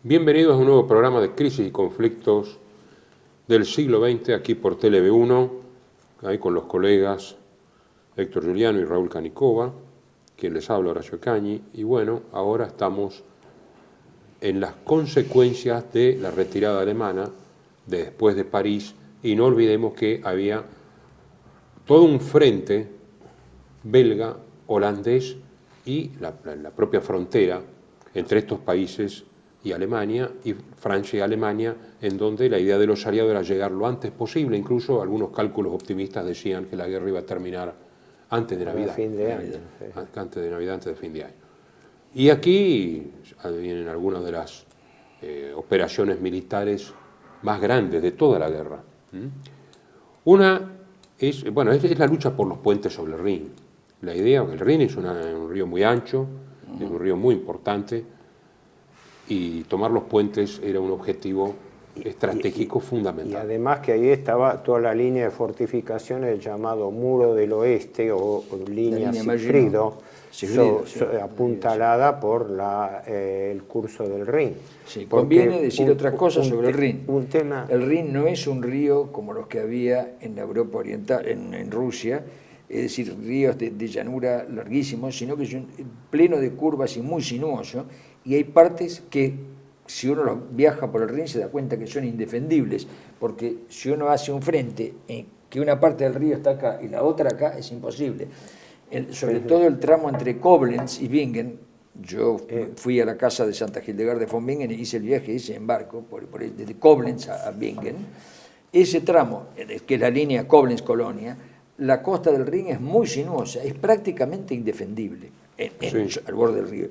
Bienvenidos a un nuevo programa de crisis y conflictos del siglo XX aquí por TLV1, ahí con los colegas Héctor Giuliano y Raúl Canicova, quien les habla Horacio Cañi, y bueno, ahora estamos en las consecuencias de la retirada alemana después de París, y no olvidemos que había todo un frente belga, holandés y la propia frontera entre estos países y Alemania, y Francia y Alemania, en donde la idea de los aliados era llegar lo antes posible. Incluso algunos cálculos optimistas decían que la guerra iba a terminar antes de Navidad. Fin de año, sí. Antes de Navidad, antes de fin de año. Y aquí vienen algunas de las operaciones militares más grandes de toda la guerra. Una es la lucha por los puentes sobre el Rin. La idea, el Rin es un río muy ancho, es un río muy importante, y tomar los puentes era un objetivo estratégico fundamental. Y además que ahí estaba toda la línea de fortificaciones, el llamado Muro del Oeste o línea Sigfrido, apuntalada por el curso del Rin. Sí, conviene decir otra cosa sobre el Rin. El Rin no es un río como los que había en la Europa Oriental, en Rusia, es decir, ríos de llanura larguísimos, sino que es pleno de curvas y muy sinuoso, y hay partes que, si uno viaja por el Rin, se da cuenta que son indefendibles, porque si uno hace un frente que una parte del río está acá y la otra acá, es imposible. Sobre todo el tramo entre Koblenz y Bingen. Yo fui a la casa de Santa Hildegard von Bingen y hice el viaje ese en barco, desde Koblenz a Bingen. Ese tramo, que es la línea Koblenz-Colonia, la costa del Rin es muy sinuosa, es prácticamente indefendible al borde del río.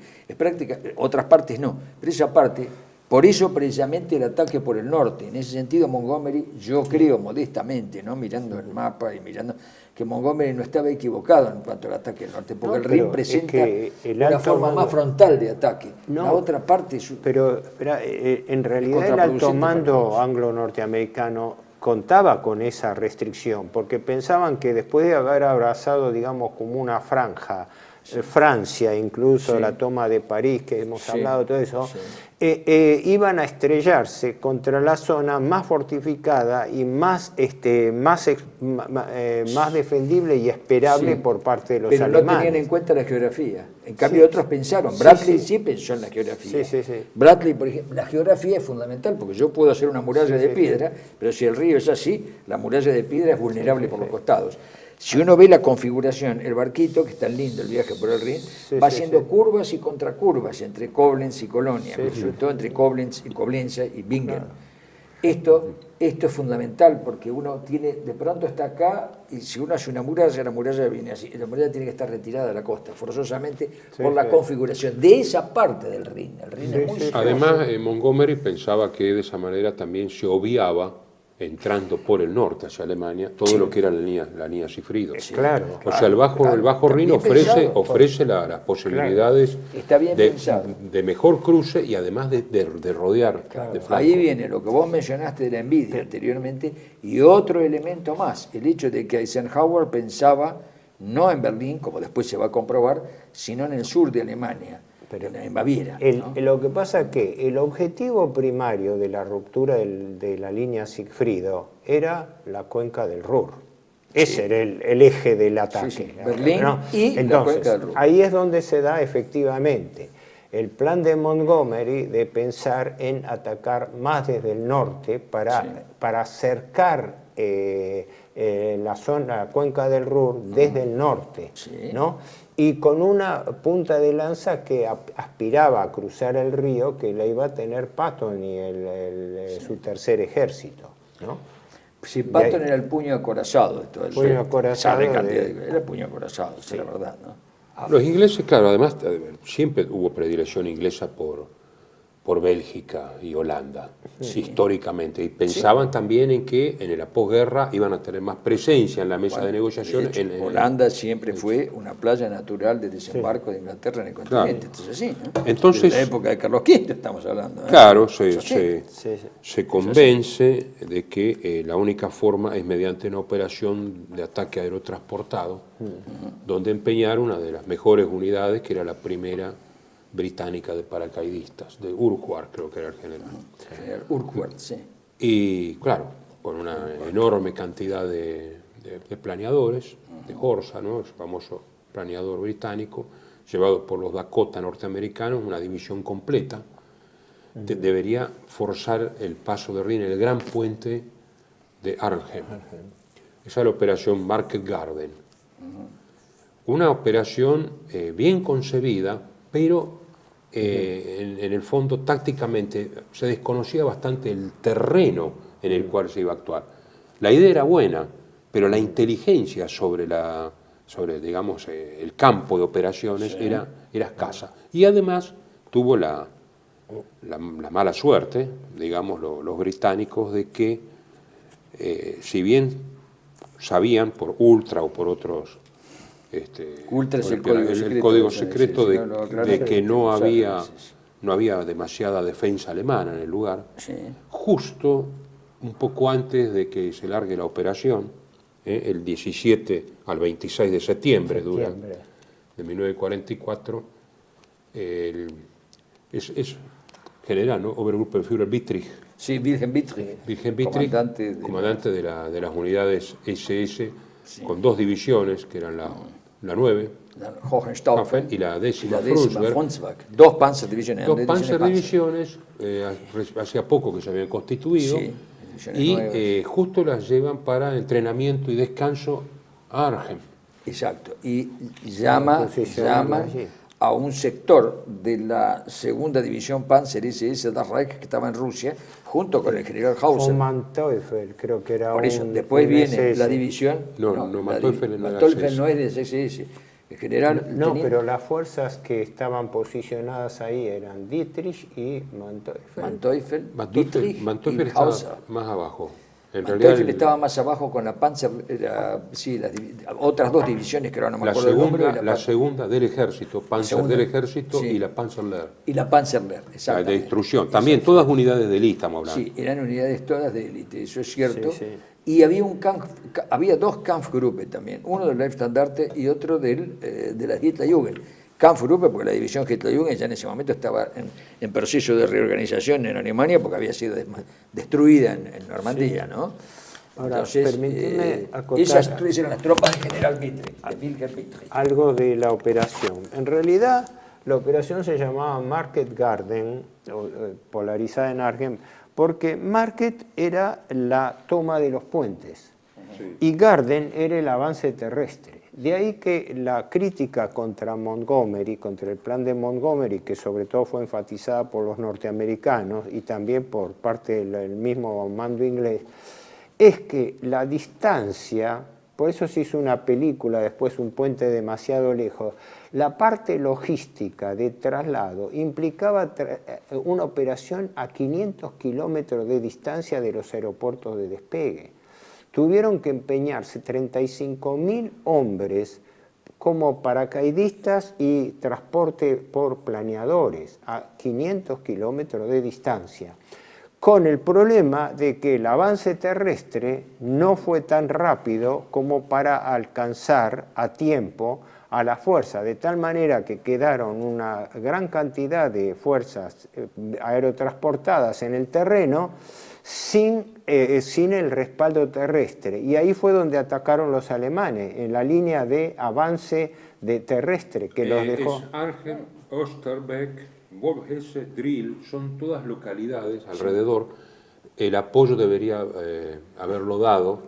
Otras partes no, pero esa parte, por eso precisamente el ataque por el norte. En ese sentido, Montgomery, yo creo modestamente, ¿no?, mirando el mapa y mirando, que Montgomery no estaba equivocado en cuanto al ataque del norte, porque el Rin presenta una forma más frontal de ataque. La otra parte es... Pero en realidad el alto mando anglo-norteamericano contaba con esa restricción, porque pensaban que después de haber abrazado, digamos, como una franja, Francia, incluso la toma de París, que hemos hablado de todo eso, iban a estrellarse contra la zona más fortificada y más defendible y esperable por parte de los alemanes. Pero no tenían en cuenta la geografía. En cambio, otros pensaron. Bradley sí pensó en la geografía. Bradley, por ejemplo, la geografía es fundamental, porque yo puedo hacer una muralla de piedra, pero si el río es así, la muralla de piedra es vulnerable por los costados. Si uno ve la configuración, el barquito, que es tan lindo el viaje por el Rin, va haciendo curvas y contracurvas entre Koblenz y Colonia, sobre todo entre Koblenz y Bingen. Esto es fundamental, porque uno tiene, de pronto está acá, y si uno hace una muralla, la muralla viene así, la muralla tiene que estar retirada de la costa, forzosamente, por la configuración de esa parte del Rin. El Rin es muy Además, Montgomery pensaba que de esa manera también se obviaba, entrando por el norte hacia Alemania, todo lo que era la línea Sigfrido. Claro. O sea, el Bajo Rin ofrece las posibilidades de mejor cruce y además de rodear. Claro. De flanco. Ahí viene lo que vos mencionaste de la envidia anteriormente, y otro elemento más, el hecho de que Eisenhower pensaba no en Berlín, como después se va a comprobar, sino en el sur de Alemania, en Baviera. Lo que pasa es que el objetivo primario de la ruptura de la línea Sigfrido era la cuenca del Ruhr. Ese era el eje del ataque. Berlín y entonces, la cuenca del Ruhr. Ahí es donde se da efectivamente el plan de Montgomery de pensar en atacar más desde el norte para acercar la cuenca del Ruhr desde el norte, ¿no? Y con una punta de lanza que aspiraba a cruzar el río, que la iba a tener Patton y su tercer ejército, ¿no? Sí, Patton era el puño acorazado. Era el puño acorazado, es la verdad, ¿no? Los ingleses, claro, además siempre hubo predilección inglesa por Bélgica y Holanda, históricamente, y pensaban también en que en la posguerra iban a tener más presencia en la mesa de negociación. Holanda siempre fue una playa natural de desembarco de Inglaterra en el continente, Entonces, desde la época de Carlos V estamos hablando. Claro, se convence de que la única forma es mediante una operación de ataque aerotransportado, donde empeñar una de las mejores unidades, que era la primera británica de paracaidistas, de Urquhart creo que era el general. General Urquhart, sí. Y claro, con una enorme cantidad de planeadores, de Horsa, ¿no? El famoso planeador británico, llevado por los Dakota norteamericanos, una división completa, debería forzar el paso de Rin, el gran puente de Arnhem. Esa es la operación Market Garden. Una operación bien concebida, pero en el fondo tácticamente se desconocía bastante el terreno en el cual se iba a actuar. La idea era buena, pero la inteligencia sobre digamos, el campo de operaciones era escasa. Y además tuvo la mala suerte, digamos, los británicos, de que si bien sabían por Ultra o por otros... Ultra es el código secreto de que no había demasiada defensa alemana en el lugar. Sí. Justo un poco antes de que se largue la operación, el 17 al 26 de septiembre de 1944, es general, ¿no? Obergruppenführer Wittrich. Sí, Wilhelm Wittrich, comandante de las unidades SS, con dos divisiones, que eran la 9, Hohenstaufen y la 10ª Frundsberg. Dos Panzerdivisiones. Dos Panzerdivisiones, hacía poco que se habían constituido, y justo las llevan para entrenamiento y descanso a Arnhem. Exacto, y llaman a un sector de la segunda división Panzer SS Das Reich que estaba en Rusia, junto con el general Hauser. Von Manteuffel, creo que era Por eso, después viene SS. la división. Manteuffel no es de SS. El general pero las fuerzas que estaban posicionadas ahí eran Dietrich y Manteuffel. Manteuffel estaba más abajo. En Manteuffel realidad, estaba más abajo con la Panzer, otras dos divisiones que ahora no me acuerdo el nombre. La segunda del ejército, Panzer del ejército, y la Panzerlehr. Y la Panzerlehr, exacto. De instrucción. También todas unidades de élite, estamos hablando. Sí, eran unidades todas de élite, eso es cierto. Sí, sí. Y había dos Kampfgruppe también, uno del Leibstandarte y otro de la Hitlerjugend. Kampfgruppe, porque la división Hitlerjugend ya en ese momento estaba en proceso de reorganización en Alemania, porque había sido destruida en Normandía, ¿no? Ahora, entonces, permíteme acotar esas eran las tropas del general Wittrich, de Wilhelm Wittrich. algo de la operación. En realidad, la operación se llamaba Market Garden, polarizada en Arnhem, porque Market era la toma de los puentes y Garden era el avance terrestre. De ahí que la crítica contra Montgomery, contra el plan de Montgomery, que sobre todo fue enfatizada por los norteamericanos y también por parte del mismo mando inglés, es que la distancia, por eso se hizo una película, después Un puente demasiado lejos, la parte logística de traslado implicaba una operación a 500 kilómetros de distancia de los aeropuertos de despegue. Tuvieron que empeñarse 35.000 hombres como paracaidistas y transporte por planeadores a 500 kilómetros de distancia, con el problema de que el avance terrestre no fue tan rápido como para alcanzar a tiempo a la fuerza, de tal manera que quedaron una gran cantidad de fuerzas aerotransportadas en el terreno sin el respaldo terrestre. Y ahí fue donde atacaron los alemanes, en la línea de avance de terrestre, que los dejó... Es Arnhem, Osterbeck, Wolfhesse, Drill, son todas localidades alrededor. El apoyo debería haberlo dado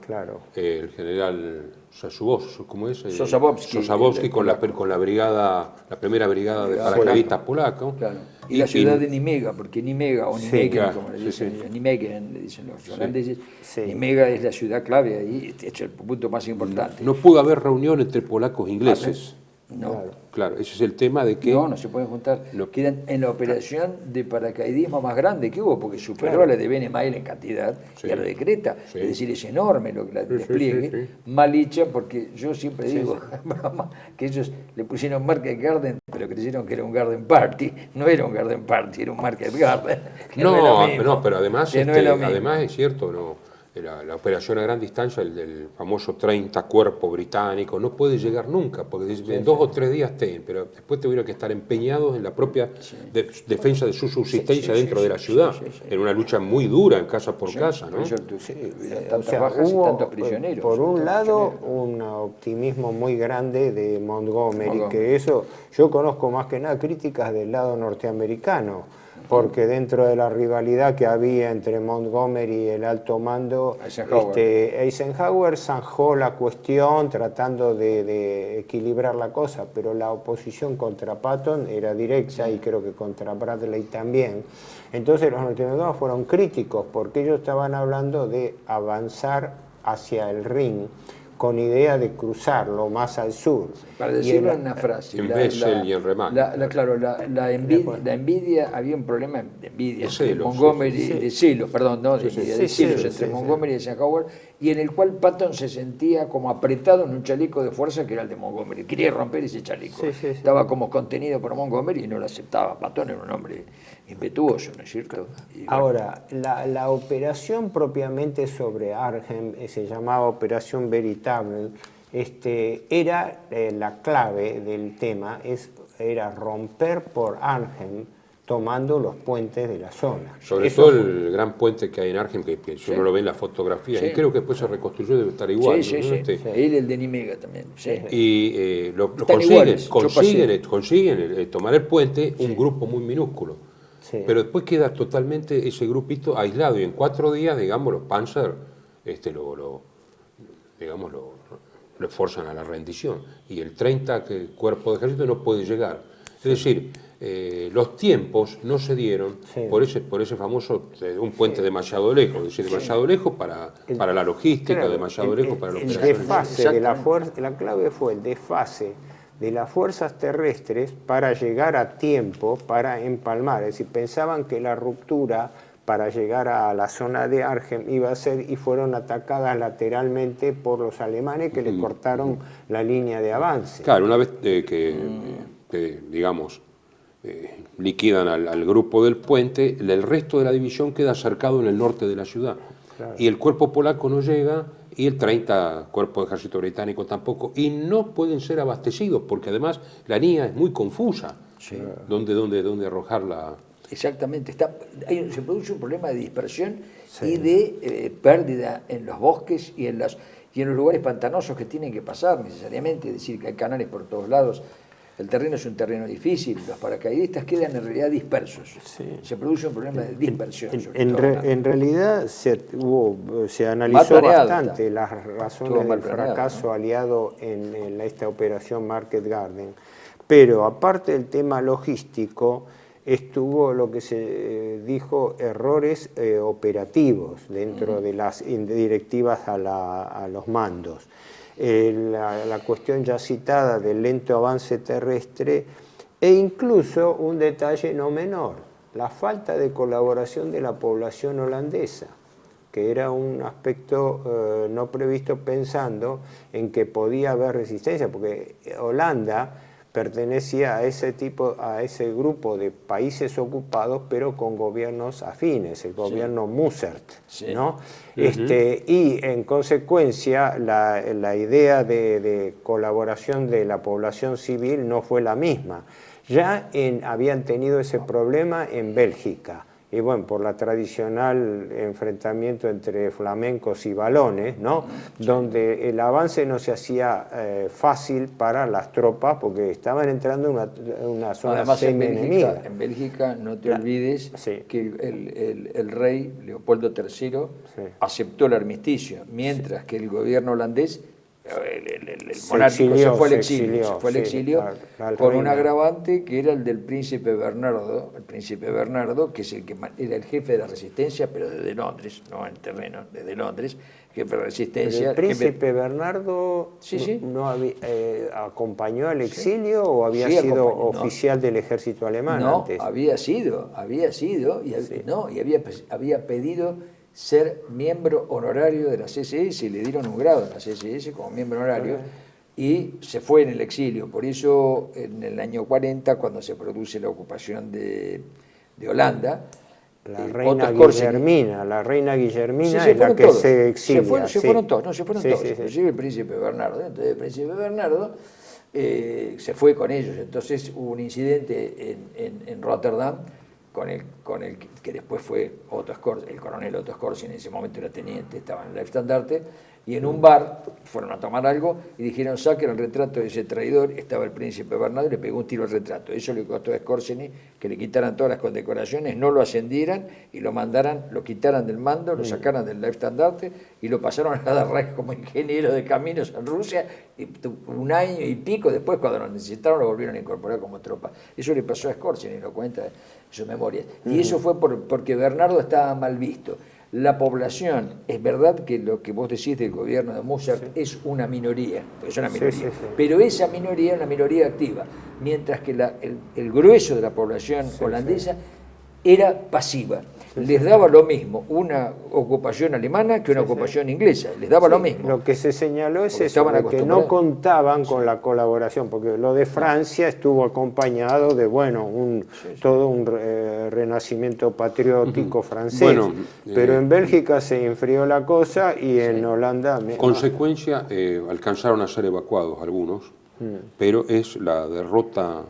el general Sosabowski con la brigada, la primera brigada de paracaidistas polacos. Claro. Y la ciudad de Nimega, porque Nimega, o Nimegen, como le dicen, Nimegen, le dicen los holandeses, Nimega es la ciudad clave ahí, es el punto más importante. No pudo haber reunión entre polacos e ingleses. No. Claro, ese es el tema de que... No se pueden juntar. Quedan en la operación de paracaidismo más grande que hubo, porque superó a la de Benemail en cantidad y a la de Creta. Es decir, es enorme lo que el despliegue. Mal hecha, porque yo siempre digo que ellos le pusieron Market Garden, pero creyeron que era un Garden Party. No era un Garden Party, era un Market Garden. No, pero además es cierto, no. la operación a gran distancia, el famoso 30 cuerpo británico, no puede llegar nunca, porque en 2 o 3 días pero después tuvieron que estar empeñados en la propia defensa de su subsistencia dentro de la ciudad, en una lucha muy dura, en casa por casa, ¿no? Tantas bajas y tantos prisioneros. Por un lado, un optimismo muy grande de Montgomery, que eso, yo conozco más que nada críticas del lado norteamericano, porque dentro de la rivalidad que había entre Montgomery y el alto mando, Eisenhower zanjó la cuestión tratando de equilibrar la cosa, pero la oposición contra Patton era directa y creo que contra Bradley también. Entonces los norteamericanos fueron críticos porque ellos estaban hablando de avanzar hacia el Rin con idea de cruzarlo más al sur. Para decirlo en una frase, la envidia, había un problema de envidia entre Montgomery, de celos, perdón, no, de celos entre Montgomery y Eisenhower, y en el cual Patton se sentía como apretado en un chaleco de fuerza que era el de Montgomery. Quería romper ese chaleco. Estaba como contenido por Montgomery y no lo aceptaba. Patton era un hombre impetuoso, ¿no es cierto? Y, ahora, la operación propiamente sobre Arnhem se llamaba Operación Veritable. Era la clave del tema, era romper por Arnhem tomando los puentes de la zona. Sobre todo el gran puente que hay en Arnhem, que uno lo ve en las fotografías, y creo que después se reconstruyó, debe estar igual. Él, el de Nimega también. Y consiguen tomar el puente, un grupo muy minúsculo. Pero después queda totalmente ese grupito aislado, y en 4 días, digamos, los Panzer lo forzan a la rendición, y el 30 cuerpo de ejército no puede llegar. Es decir, los tiempos no se dieron por ese famoso un puente demasiado lejos, es decir, demasiado lejos para la logística, demasiado lejos para los desfase de la clave fue el desfase de las fuerzas terrestres para llegar a tiempo para empalmar. Es decir, pensaban que la ruptura para llegar a la zona de Arnhem iba a ser, y fueron atacadas lateralmente por los alemanes que le cortaron la línea de avance. Claro, una vez que digamos, liquidan al grupo del puente, el resto de la división queda cercado en el norte de la ciudad. Claro. Y el cuerpo polaco no llega, y el 30 cuerpo de ejército británico tampoco, y no pueden ser abastecidos, porque además la línea es muy confusa. ¿Dónde arrojarla? Exactamente, se produce un problema de dispersión y de pérdida en los bosques y en los lugares pantanosos que tienen que pasar necesariamente, es decir, que hay canales por todos lados. El terreno es un terreno difícil, los paracaidistas quedan en realidad dispersos. Se produce un problema de dispersión. En realidad se analizó bastante las razones del fracaso aliado en esta operación Market Garden, pero aparte del tema logístico, estuvo lo que se dijo errores operativos dentro de las directivas a los mandos. La cuestión ya citada del lento avance terrestre, e incluso un detalle no menor, la falta de colaboración de la población holandesa, que era un aspecto no previsto, pensando en que podía haber resistencia, porque Holanda pertenecía a ese grupo de países ocupados, pero con gobiernos afines, el gobierno Mussert, ¿no? Y en consecuencia la idea de colaboración de la población civil no fue la misma. Ya habían tenido ese problema en Bélgica, y bueno, por la tradicional enfrentamiento entre flamencos y valones, ¿no? Donde el avance no se hacía fácil para las tropas porque estaban entrando en una zona semi-enemiga. En Bélgica, no te olvides que el rey Leopoldo III aceptó el armisticio, mientras que el gobierno holandés, el monárquico, se fue al exilio con un agravante que era el del príncipe Bernardo, que es era el jefe de la resistencia, pero desde Londres, no en terreno, desde Londres, jefe de resistencia. ¿El príncipe Bernardo no acompañó al exilio o había sido oficial del ejército alemán antes? No, había sido, y había pedido ser miembro honorario de la CSS, le dieron un grado en la CSS como miembro honorario, y se fue en el exilio. Por eso, en el año 40, cuando se produce la ocupación de Holanda, La reina Guillermina es la que todos. se exilia. Se fueron todos, Sí. inclusive el príncipe Bernardo. Entonces el príncipe Bernardo se fue con ellos. Entonces hubo un incidente en Rotterdam con el que después fue el coronel Otto Skorzeny, en ese momento era teniente, estaba en el estandarte, y en un bar fueron a tomar algo y dijeron: saquen el retrato de ese traidor. Estaba el príncipe Bernardo y le pegó un tiro al retrato. Eso le costó a Skorzeny que le quitaran todas las condecoraciones, no lo ascendieran y lo quitaran del mando, lo sacaran del estandarte y lo pasaron a la Reich como ingeniero de caminos en Rusia, y un año y pico después, cuando lo necesitaron, lo volvieron a incorporar como tropa. Eso le pasó a Skorzeny, lo cuenta en sus memorias. Y eso fue porque Bernardo estaba mal visto. La población, es verdad que lo que vos decís del gobierno de Mussert es una minoría, pero esa minoría es una minoría activa, mientras que el grueso de la población holandesa era pasiva. Les daba lo mismo una ocupación alemana que una ocupación inglesa, les daba lo mismo. Lo que se señaló es eso, que no contaban con la colaboración, porque lo de Francia estuvo acompañado de, todo un renacimiento patriótico francés, pero en Bélgica se enfrió la cosa y en Holanda... Consecuencia, alcanzaron a ser evacuados algunos, pero es la derrota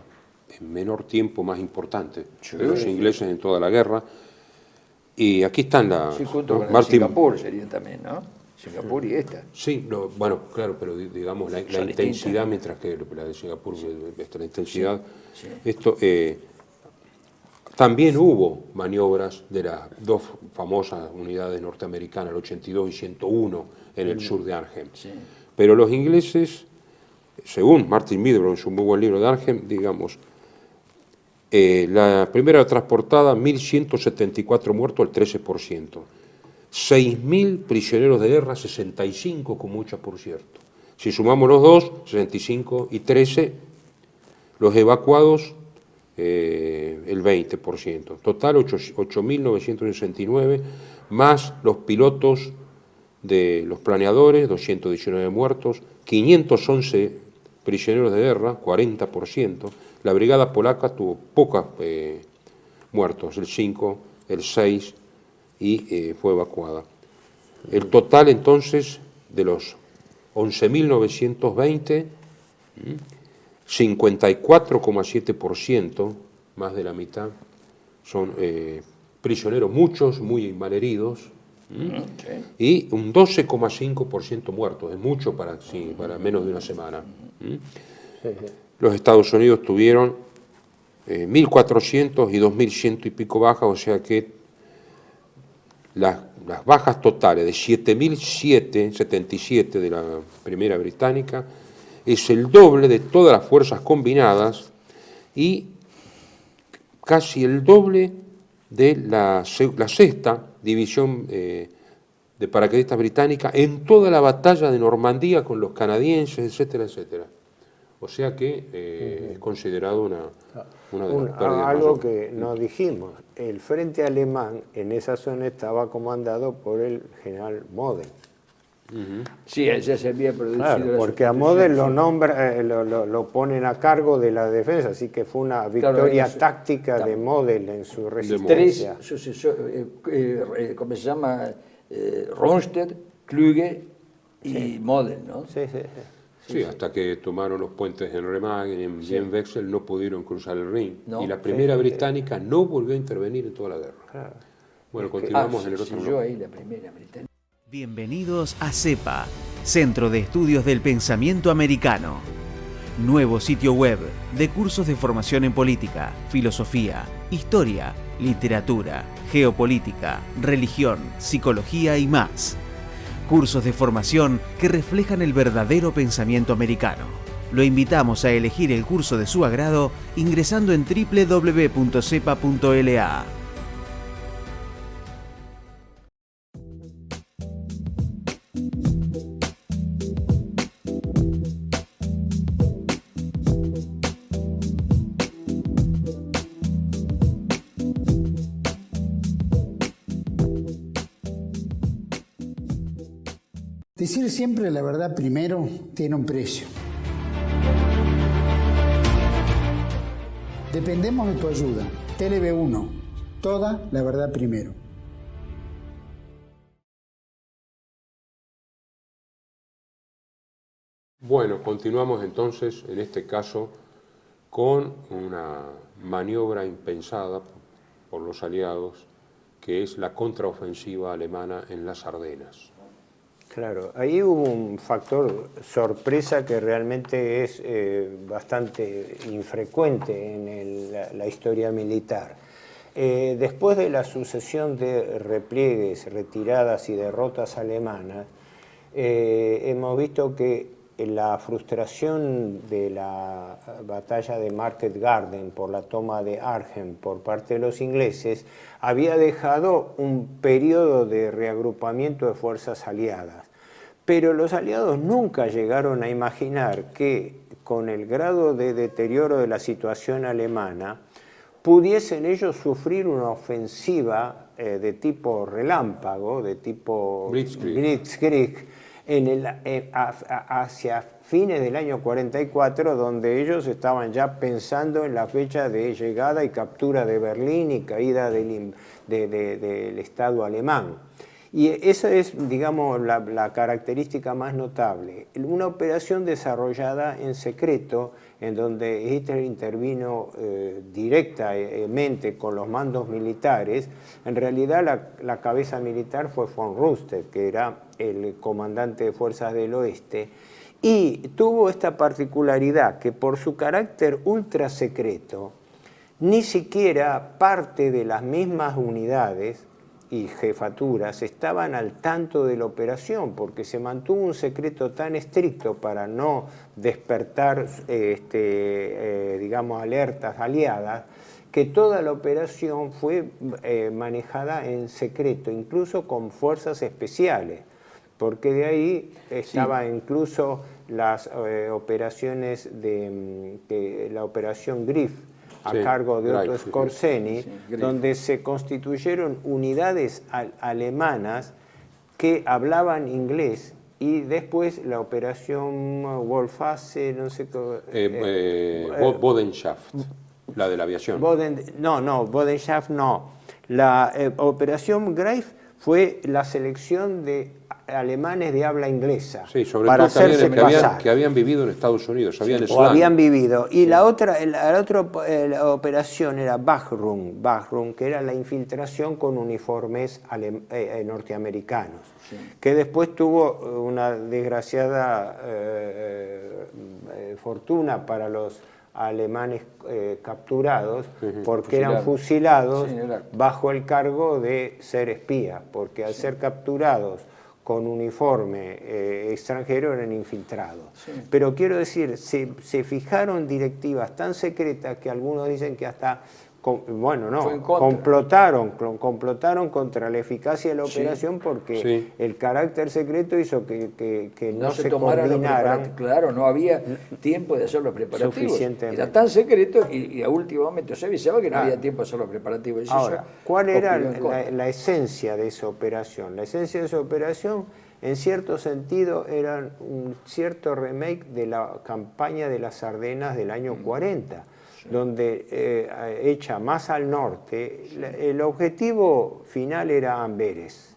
en menor tiempo más importante de los ingleses en toda la guerra. Y aquí están junto con Singapur sería también, ¿no? Singapur y esta. Sí, claro, pero digamos la intensidad, mientras que la de Singapur, la intensidad. Sí. Esto, también hubo maniobras de las dos famosas unidades norteamericanas, el 82 y 101, en el sur de Arnhem. Sí. Pero los ingleses, según Martin Middelburg en su muy buen libro de Arnhem, digamos, la primera transportada, 1.174 muertos, el 13%. 6.000 prisioneros de guerra, 65 con muchas, por cierto. Si sumamos los dos, 65 y 13, los evacuados, el 20%. Total, 8.969, más los pilotos de los planeadores, 219 muertos, 511 prisioneros de guerra, 40%. La brigada polaca tuvo pocos muertos, el 5, el 6, y fue evacuada. El total, entonces, de los 11.920, 54,7%, más de la mitad, son prisioneros, muchos muy malheridos, y un 12,5% muertos. Es mucho para menos de una semana. Los Estados Unidos tuvieron 1.400 y 2.100 y pico bajas, o sea que las bajas totales de 7.077 de la primera británica es el doble de todas las fuerzas combinadas y casi el doble de la sexta división de paracaidistas británica en toda la batalla de Normandía con los canadienses, etcétera, etcétera. O sea que es considerado una de las pérdidas algo que no dijimos, el frente alemán en esa zona estaba comandado por el general Model. Sí, ya se había producido. Claro, porque a Model lo nombra, lo ponen a cargo de la defensa, así que fue una victoria táctica de Model en su resistencia. ¿Cómo se llama? Rundstedt, Klüger y Model, ¿no? Sí, hasta que tomaron los puentes en Remagen, en Wechsel, no pudieron cruzar el Rin. Y la primera británica no volvió a intervenir en toda la guerra. Claro. Bueno, continuamos en el otro bloque. Ahí la primera británica. Bienvenidos a CEPA, Centro de Estudios del Pensamiento Americano. Nuevo sitio web de cursos de formación en política, filosofía, historia, literatura, geopolítica, religión, psicología y más. Cursos de formación que reflejan el verdadero pensamiento americano. Lo invitamos a elegir el curso de su agrado ingresando en www.cepa.la. Decir siempre la verdad primero tiene un precio. Dependemos de tu ayuda. TLB1, toda la verdad primero. Bueno, continuamos entonces, en este caso, con una maniobra impensada por los aliados, que es la contraofensiva alemana en las Ardenas. Claro, ahí hubo un factor sorpresa que realmente es bastante infrecuente en la historia militar. Después de la sucesión de repliegues, retiradas y derrotas alemanas, hemos visto que la frustración de la batalla de Market Garden por la toma de Arnhem por parte de los ingleses había dejado un periodo de reagrupamiento de fuerzas aliadas. Pero los aliados nunca llegaron a imaginar que con el grado de deterioro de la situación alemana pudiesen ellos sufrir una ofensiva de tipo relámpago, de tipo Blitzkrieg, hacia fines del año 44, donde ellos estaban ya pensando en la fecha de llegada y captura de Berlín y caída del Estado alemán. Y esa es, digamos, la característica más notable. Una operación desarrollada en secreto, en donde Hitler intervino directamente con los mandos militares. En realidad la cabeza militar fue von Rundstedt, que era el comandante de fuerzas del oeste, y tuvo esta particularidad que por su carácter ultra secreto, ni siquiera parte de las mismas unidades y jefaturas estaban al tanto de la operación, porque se mantuvo un secreto tan estricto para no despertar, digamos, alertas aliadas, que toda la operación fue manejada en secreto, incluso con fuerzas especiales, porque de ahí estaba incluso las operaciones de la operación Griff, a cargo de Otto Skorzeny, donde se constituyeron unidades alemanas que hablaban inglés, y después la operación Wolfhasse, no sé qué... Bodenschaft, la de la aviación. Bodenschaft no. La operación Greif fue la selección de alemanes de habla inglesa, sí, sobre para todo hacerse pasar. Que habían vivido en Estados Unidos, habían vivido. Y la otra operación era Wachtrum, que era la infiltración con uniformes norteamericanos, que después tuvo una desgraciada fortuna para los alemanes capturados, porque eran fusilados bajo el cargo de ser espías, porque al ser capturados con uniforme extranjero eran infiltrados. Pero quiero decir, se fijaron directivas tan secretas que algunos dicen que hasta complotaron contra la eficacia de la operación, porque el carácter secreto hizo que no se coordinaran. Claro, no había tiempo de hacer los preparativos. Era tan secreto y a último momento se avisaba que no había tiempo de hacer los preparativos. Ahora, ¿cuál era la esencia de esa operación? La esencia de esa operación, en cierto sentido, era un cierto remake de la campaña de las Ardenas del año 40. Donde hecha más al norte, el objetivo final era Amberes,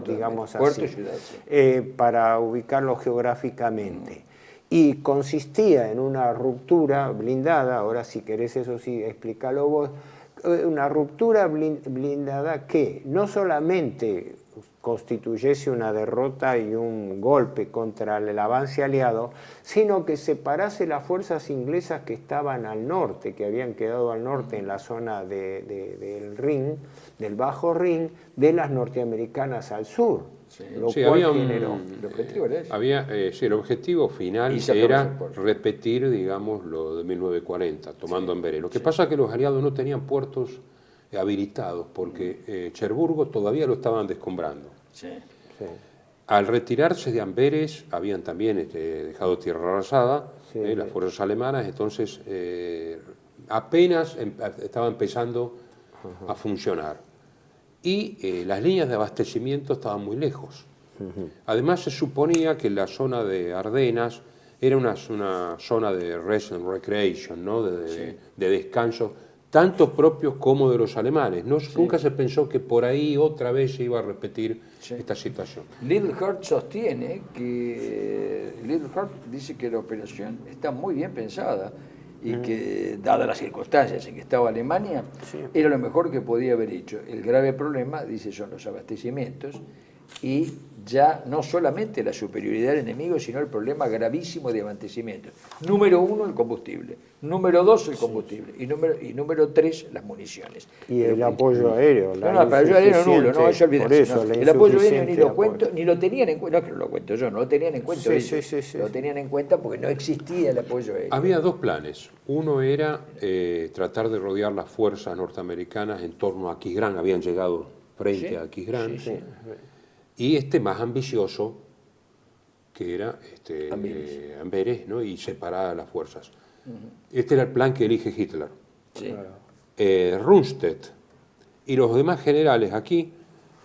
digamos así, para ubicarlo geográficamente. Y consistía en una ruptura blindada, ahora si querés eso sí, explícalo vos, una ruptura blindada que no solamente constituyese una derrota y un golpe contra el avance aliado, sino que separase las fuerzas inglesas que estaban al norte, que habían quedado al norte en la zona del Rin, del Bajo Rin, de las norteamericanas al sur. Lo cual generó. El objetivo era ese. El objetivo final era repetir, digamos, lo de 1940, tomando Amberes. Lo que pasa es que los aliados no tenían puertos habilitados, porque Cherburgo todavía lo estaban descombrando. Al retirarse de Amberes, habían también dejado tierra arrasada, las fuerzas alemanas, entonces apenas estaba empezando a funcionar. Y las líneas de abastecimiento estaban muy lejos. Además, se suponía que la zona de Ardenas era una zona de rest and recreation, ¿no? de descanso tanto propios como de los alemanes. Nunca se pensó que por ahí otra vez se iba a repetir esta situación. Lidl-Hurt sostiene que Lidl-Hurt dice que la operación está muy bien pensada y que, dadas las circunstancias en que estaba Alemania, era lo mejor que podía haber hecho. El grave problema, dice, son los abastecimientos y ya no solamente la superioridad del enemigo, sino el problema gravísimo de abastecimientos. Número 1, el combustible. Número 2, el combustible. Y número 3, las municiones. Y el apoyo aéreo. No, el apoyo aéreo nulo, no, eso olvídate. El apoyo aéreo ni lo cuento, apoyo. ni lo tenían en cuenta, no que lo cuento yo, no lo tenían en cuenta ellos. Lo tenían en cuenta porque no existía el apoyo aéreo. Había dos planes. Uno era tratar de rodear las fuerzas norteamericanas en torno a Aquisgrán, habían llegado frente a Aquisgrán. Y más ambicioso, que era Amberes, ¿no? Y separar las fuerzas. Este era el plan que elige Hitler. Rundstedt y los demás generales aquí,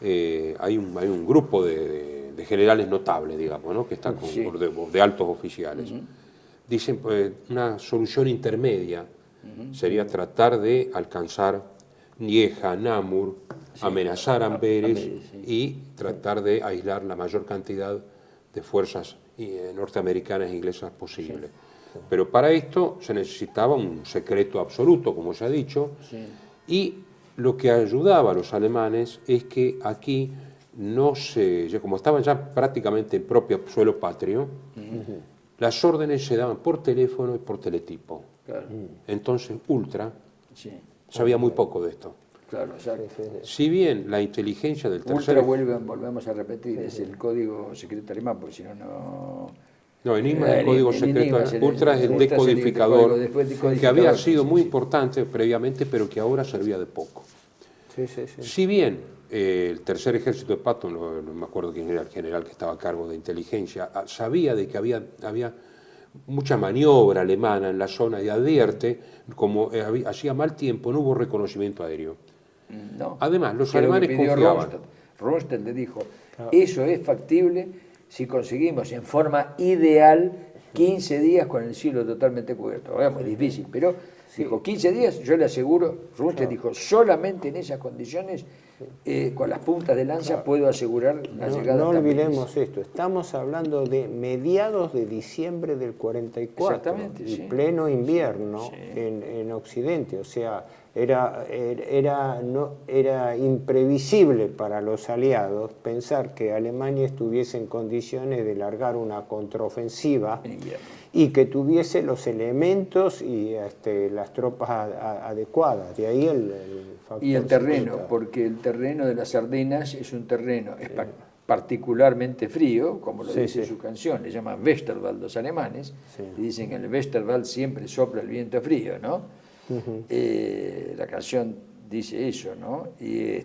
hay un grupo de generales notables, digamos, ¿no? Que están de altos oficiales. Dicen, pues, una solución intermedia sería tratar de alcanzar Lieja, Namur, amenazar a Amberes y tratar de aislar la mayor cantidad de fuerzas norteamericanas e inglesas posible. Pero para esto se necesitaba un secreto absoluto, como se ha dicho, y lo que ayudaba a los alemanes es que aquí como estaban ya prácticamente en propio suelo patrio, las órdenes se daban por teléfono y por teletipo. Entonces Ultra sabía muy poco de esto. Claro, Si bien la inteligencia del tercer... Ultra, volvemos a repetir, es el código secreto alemán, porque si no... No, Enigma es el código secreto. Ultra es el decodificador, que había sido muy importante previamente, pero que ahora servía de poco. Si bien el tercer ejército de Patton, no me acuerdo quién era el general que estaba a cargo de inteligencia, sabía de que había mucha maniobra alemana en la zona y advierte, como hacía mal tiempo, no hubo reconocimiento aéreo. No. Además, los alemanes confiaban. Rundstedt le dijo, eso es factible si conseguimos en forma ideal 15 días con el cielo totalmente cubierto. Es muy difícil, pero dijo 15 días, yo le aseguro, Rundstedt dijo, solamente en esas condiciones, con las puntas de lanza puedo asegurar la llegada. No olvidemos esto, estamos hablando de mediados de diciembre del 44, y pleno invierno en Occidente, o sea, era imprevisible para los aliados pensar que Alemania estuviese en condiciones de largar una contraofensiva y que tuviese los elementos y las tropas adecuadas. De ahí el factor y el terreno, porque el terreno de las Ardenas es un terreno particularmente frío, como lo dice su canción, le llaman Westerwald los alemanes, y dicen que en el Westerwald siempre sopla el viento frío, ¿no? La canción dice eso, ¿no? Y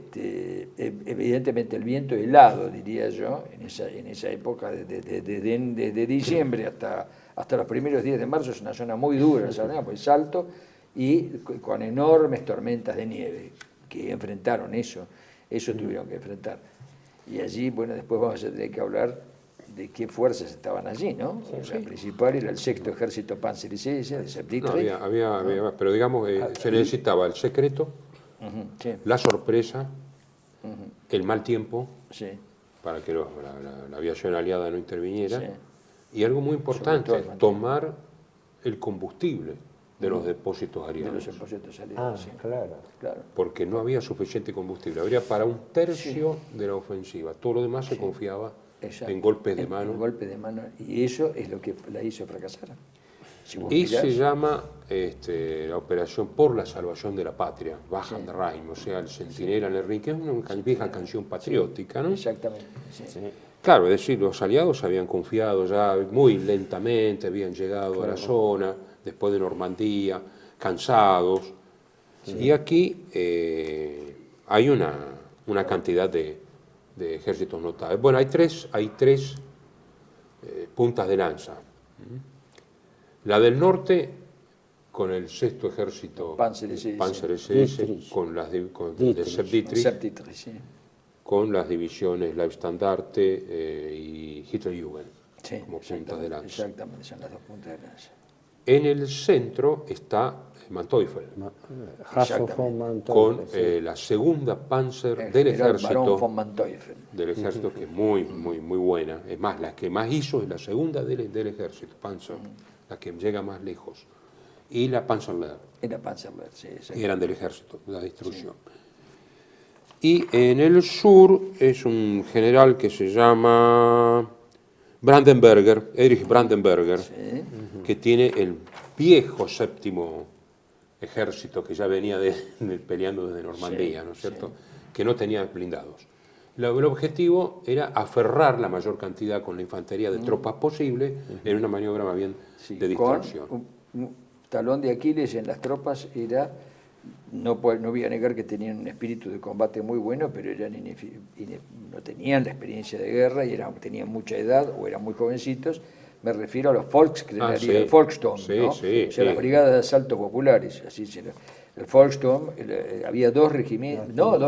evidentemente el viento helado, diría yo, en esa época, desde diciembre hasta los primeros días de marzo, es una zona muy dura, pues es alto, y con enormes tormentas de nieve, que enfrentaron eso tuvieron que enfrentar. Y allí, bueno, después vamos a tener que hablar de qué fuerzas estaban allí, ¿no? O sea, el principal era el 6º Ejército Panzer-SS de Septitre. No, había, pero digamos, se necesitaba el secreto, la sorpresa, el mal tiempo, para que la aviación aliada no interviniera, y algo muy importante, tomar el combustible de los depósitos aliados. Claro. Porque no había suficiente combustible, habría para un tercio de la ofensiva, todo lo demás se confiaba en golpes de mano. En golpes de mano, y eso es lo que la hizo fracasar. Y se llama la operación por la salvación de la patria, Wagen der Rhein, o sea, el centinela en el Rin, que es una vieja canción patriótica, ¿no? Exactamente. Claro, es decir, los aliados habían confiado ya muy lentamente, habían llegado a la zona, después de Normandía, cansados, y aquí hay una cantidad de ejércitos notables. Bueno, hay tres puntas de lanza. La del norte, con el 6º Ejército Panzer SS, con las de Septitrich, con las divisiones Leibstandarte y Hitlerjugend como puntas de lanza. Exactamente, son las dos puntas de lanza. En el centro está Manteuffel, Hasso von Manteuffel, con sí. la segunda Panzer El del general ejército. Baron von Manteuffel. Del ejército, que es muy buena. Es más, la que más hizo es la segunda del ejército, Panzer, la que llega más lejos. Y la Panzerlehr, Era Panzerlehr, sí, exacto. eran del ejército, la destrucción. Y en el sur es un general que se llama Brandenberger, Erich Brandenberger, que tiene el viejo séptimo ejército que ya venía peleando desde Normandía, ¿no es cierto? Que no tenía blindados. El objetivo era aferrar la mayor cantidad con la infantería de tropas posible en una maniobra más bien de distracción. Con un talón de Aquiles en las tropas era, no voy a negar que tenían un espíritu de combate muy bueno, pero eran no tenían la experiencia de guerra y tenían mucha edad o eran muy jovencitos. Me refiero a los Volksgrenadier, el Volkssturm, ¿no? O sea, las brigadas de asalto populares, así se llama. El Volkssturm, había dos regimientos,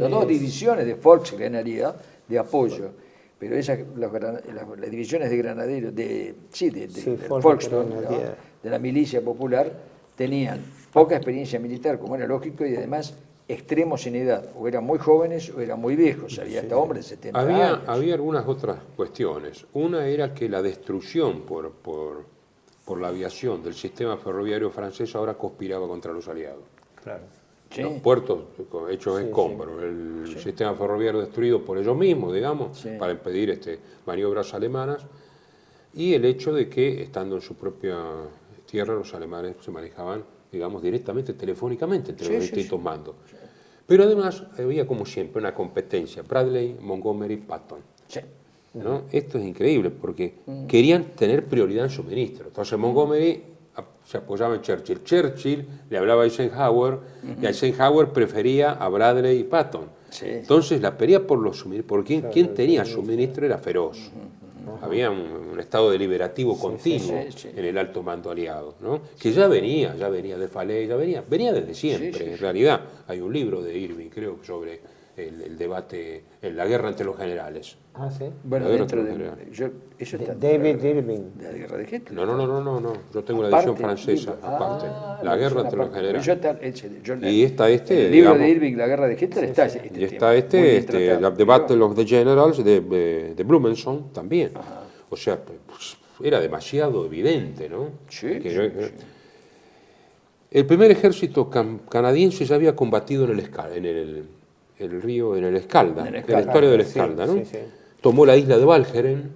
dos divisiones de Volksgrenadier de apoyo, pero las divisiones de granaderos, del Volkssturm, ¿no? De la milicia popular, tenían poca experiencia militar, como era lógico, y además extremos en edad, o eran muy jóvenes o eran muy viejos, había hasta hombres de 70 años. Había algunas otras cuestiones. Una era que la destrucción por la aviación del sistema ferroviario francés ahora conspiraba contra los aliados. Claro. Sí. Los puertos hechos escombros, el sistema ferroviario destruido por ellos mismos, digamos, para impedir maniobras alemanas, y el hecho de que, estando en su propia tierra, los alemanes se manejaban, digamos, directamente, telefónicamente, entre los distintos mandos. Pero además había, como siempre, una competencia, Bradley, Montgomery, Patton. Sí. ¿No? Esto es increíble, porque querían tener prioridad en suministro. Entonces Montgomery se apoyaba en Churchill. Churchill le hablaba a Eisenhower, y Eisenhower prefería a Bradley y Patton. Sí. Entonces la pelea por los suministros, por quien tenía suministro era feroz. Había un estado deliberativo continuo en el alto mando aliado, ¿no? Que ya venía de Falley, venía desde siempre. En realidad hay un libro de Irving, creo, sobre el debate, la guerra entre los generales. Ah, sí. Bueno, dentro de David Irving. ¿La guerra de Hitler? No. Yo tengo una edición francesa, aparte. La guerra entre los generales. Y está el libro de Irving, La guerra de Hitler, está y está The Battle of the Generals de Blumenson también. Ajá. O sea, pues, era demasiado evidente, ¿no? El primer ejército canadiense ya había combatido en el Escalda, en el estuario del Escalda, ¿no? Tomó la isla de Walcheren,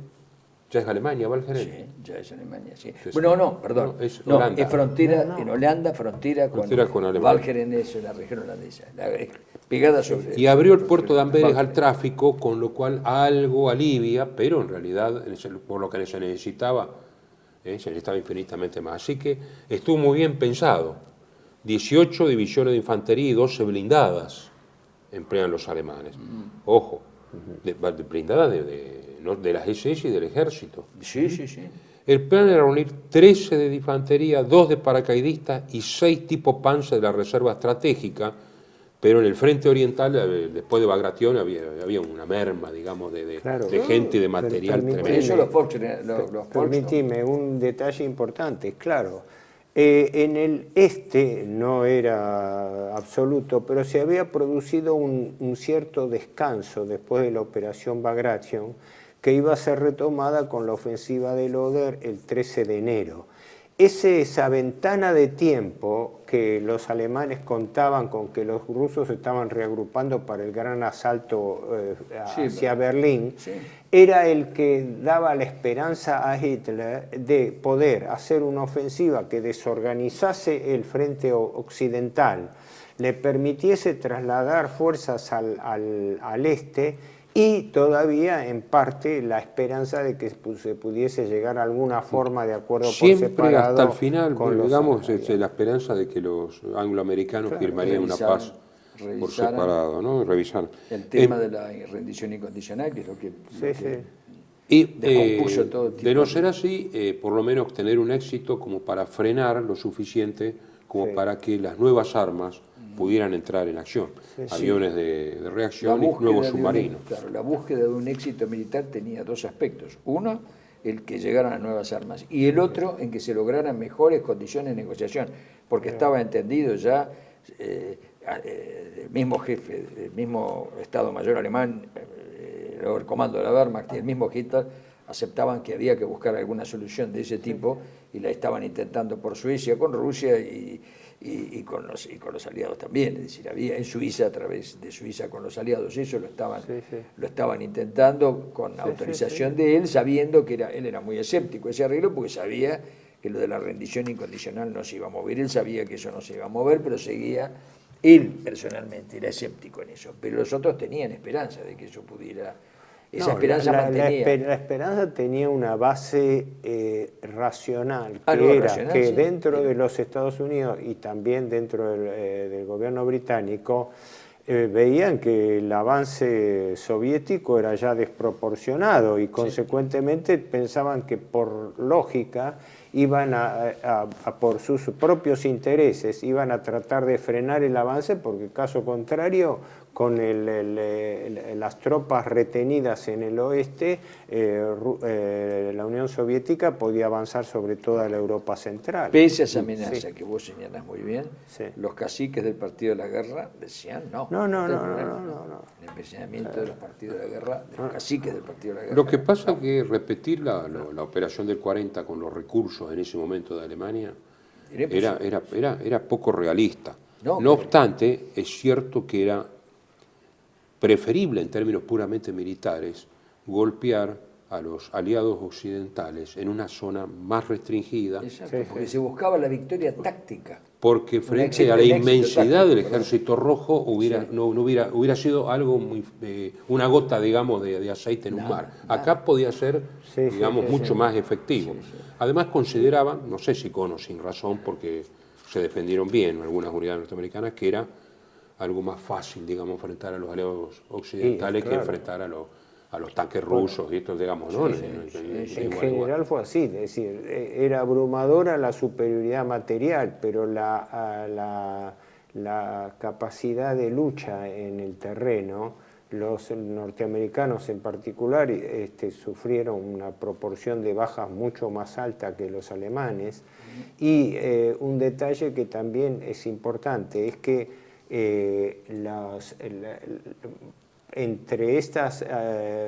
ya es Alemania, Walcheren. Sí, ya es Alemania, sí. Bueno, perdón. Es frontera, en Holanda, frontera con Alemania. Walcheren es una región holandesa, pegada sobre... Y abrió el puerto de Amberes al tráfico, con lo cual algo alivia, pero en realidad, por lo que se necesitaba infinitamente más. Así que estuvo muy bien pensado. 18 divisiones de infantería y 12 blindadas emplean los alemanes. Ojo, blindadas de las SS y del ejército. Sí. El plan era reunir 13 de infantería, 2 de paracaidistas y 6 tipo Panzer de la reserva estratégica, pero en el frente oriental, después de Bagration, había una merma, digamos, de gente y de material tremendo. Eso Permitime un detalle importante, claro. En el este no era absoluto, pero se había producido un cierto descanso después de la operación Bagration, que iba a ser retomada con la ofensiva del Oder el 13 de enero. Esa ventana de tiempo que los alemanes contaban con que los rusos estaban reagrupando para el gran asalto hacia Berlín, era el que daba la esperanza a Hitler de poder hacer una ofensiva que desorganizase el frente occidental, le permitiese trasladar fuerzas al este, y todavía en parte la esperanza de que se pudiese llegar a alguna forma de acuerdo siempre por separado hasta el final, digamos, la esperanza de que los angloamericanos firmarían una paz por separado, ¿no? Revisar el tema de la rendición incondicional, que es lo que descompuso todo tipo de no ser así, por lo menos tener un éxito como para frenar lo suficiente como para que las nuevas armas pudieran entrar en acción, aviones de reacción y nuevos submarinos. La búsqueda de un éxito militar tenía dos aspectos. Uno, el que llegaran a nuevas armas, y el otro en que se lograran mejores condiciones de negociación, porque estaba entendido ya, el mismo jefe, el mismo Estado Mayor alemán, el comando de la Wehrmacht y el mismo Hitler aceptaban que había que buscar alguna solución de ese tipo, y la estaban intentando por Suecia, con Rusia y con los aliados también. Es decir, había en Suiza, a través de Suiza con los aliados, eso lo estaban intentando con autorización de él, sabiendo que él era muy escéptico ese arreglo, porque sabía que lo de la rendición incondicional no se iba a mover. Él sabía que eso no se iba a mover, pero seguía, él personalmente era escéptico en eso, pero los otros tenían esperanza de que eso pudiera. Esa esperanza mantenía. La esperanza tenía una base racional, que era racional, que dentro de los Estados Unidos y también dentro del gobierno británico veían que el avance soviético era ya desproporcionado y consecuentemente pensaban que por lógica iban por sus propios intereses, iban a tratar de frenar el avance, porque caso contrario, con las tropas retenidas en el oeste, la Unión Soviética podía avanzar sobre toda la Europa central. Pese a esa amenaza que vos señalás muy bien, los caciques del Partido de la Guerra decían no. El empecinamiento de los partidos de la guerra, de los caciques del Partido de la Guerra. Lo que pasa es que repetir la operación del 40 con los recursos en ese momento de Alemania era poco realista. No obstante, es cierto que era preferible en términos puramente militares golpear a los aliados occidentales en una zona más restringida. Exacto, porque se buscaba la victoria táctica. Porque frente a la inmensidad del ejército rojo hubiera sido algo una gota, digamos, de aceite en un mar. Acá podía ser, digamos, mucho más efectivo. Además consideraban, no sé si con o sin razón, porque se defendieron bien algunas unidades norteamericanas, que era algo más fácil, digamos, enfrentar a los aliados occidentales que enfrentar a los tanques rusos y estos, digamos, ¿no? En general fue así, es decir, era abrumadora la superioridad material, pero la capacidad de lucha en el terreno, los norteamericanos en particular sufrieron una proporción de bajas mucho más alta que los alemanes, y un detalle que también es importante es que entre estas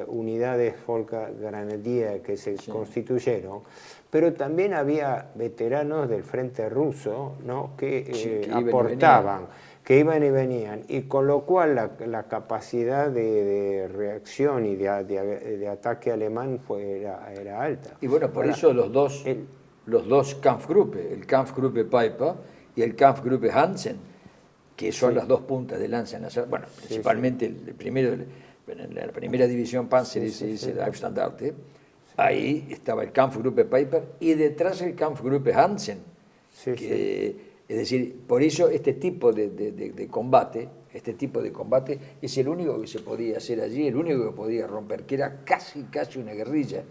unidades Volksgrenadier que se constituyeron, pero también había veteranos del frente ruso, ¿no? que aportaban, que iban y venían, y con lo cual la capacidad de reacción y de ataque alemán era alta. Y bueno, por eso los dos Kampfgruppe, el Kampfgruppe Peiper y el Kampfgruppe Hansen, que son las dos puntas de lanza en la, bueno, principalmente en la primera división Panzer es el Leibstandarte, ahí estaba el Kampfgruppe Peiper y detrás el Kampfgruppe Hansen, es decir, por eso este tipo de combate es el único que se podía hacer allí, el único que podía romper, que era casi una guerrilla.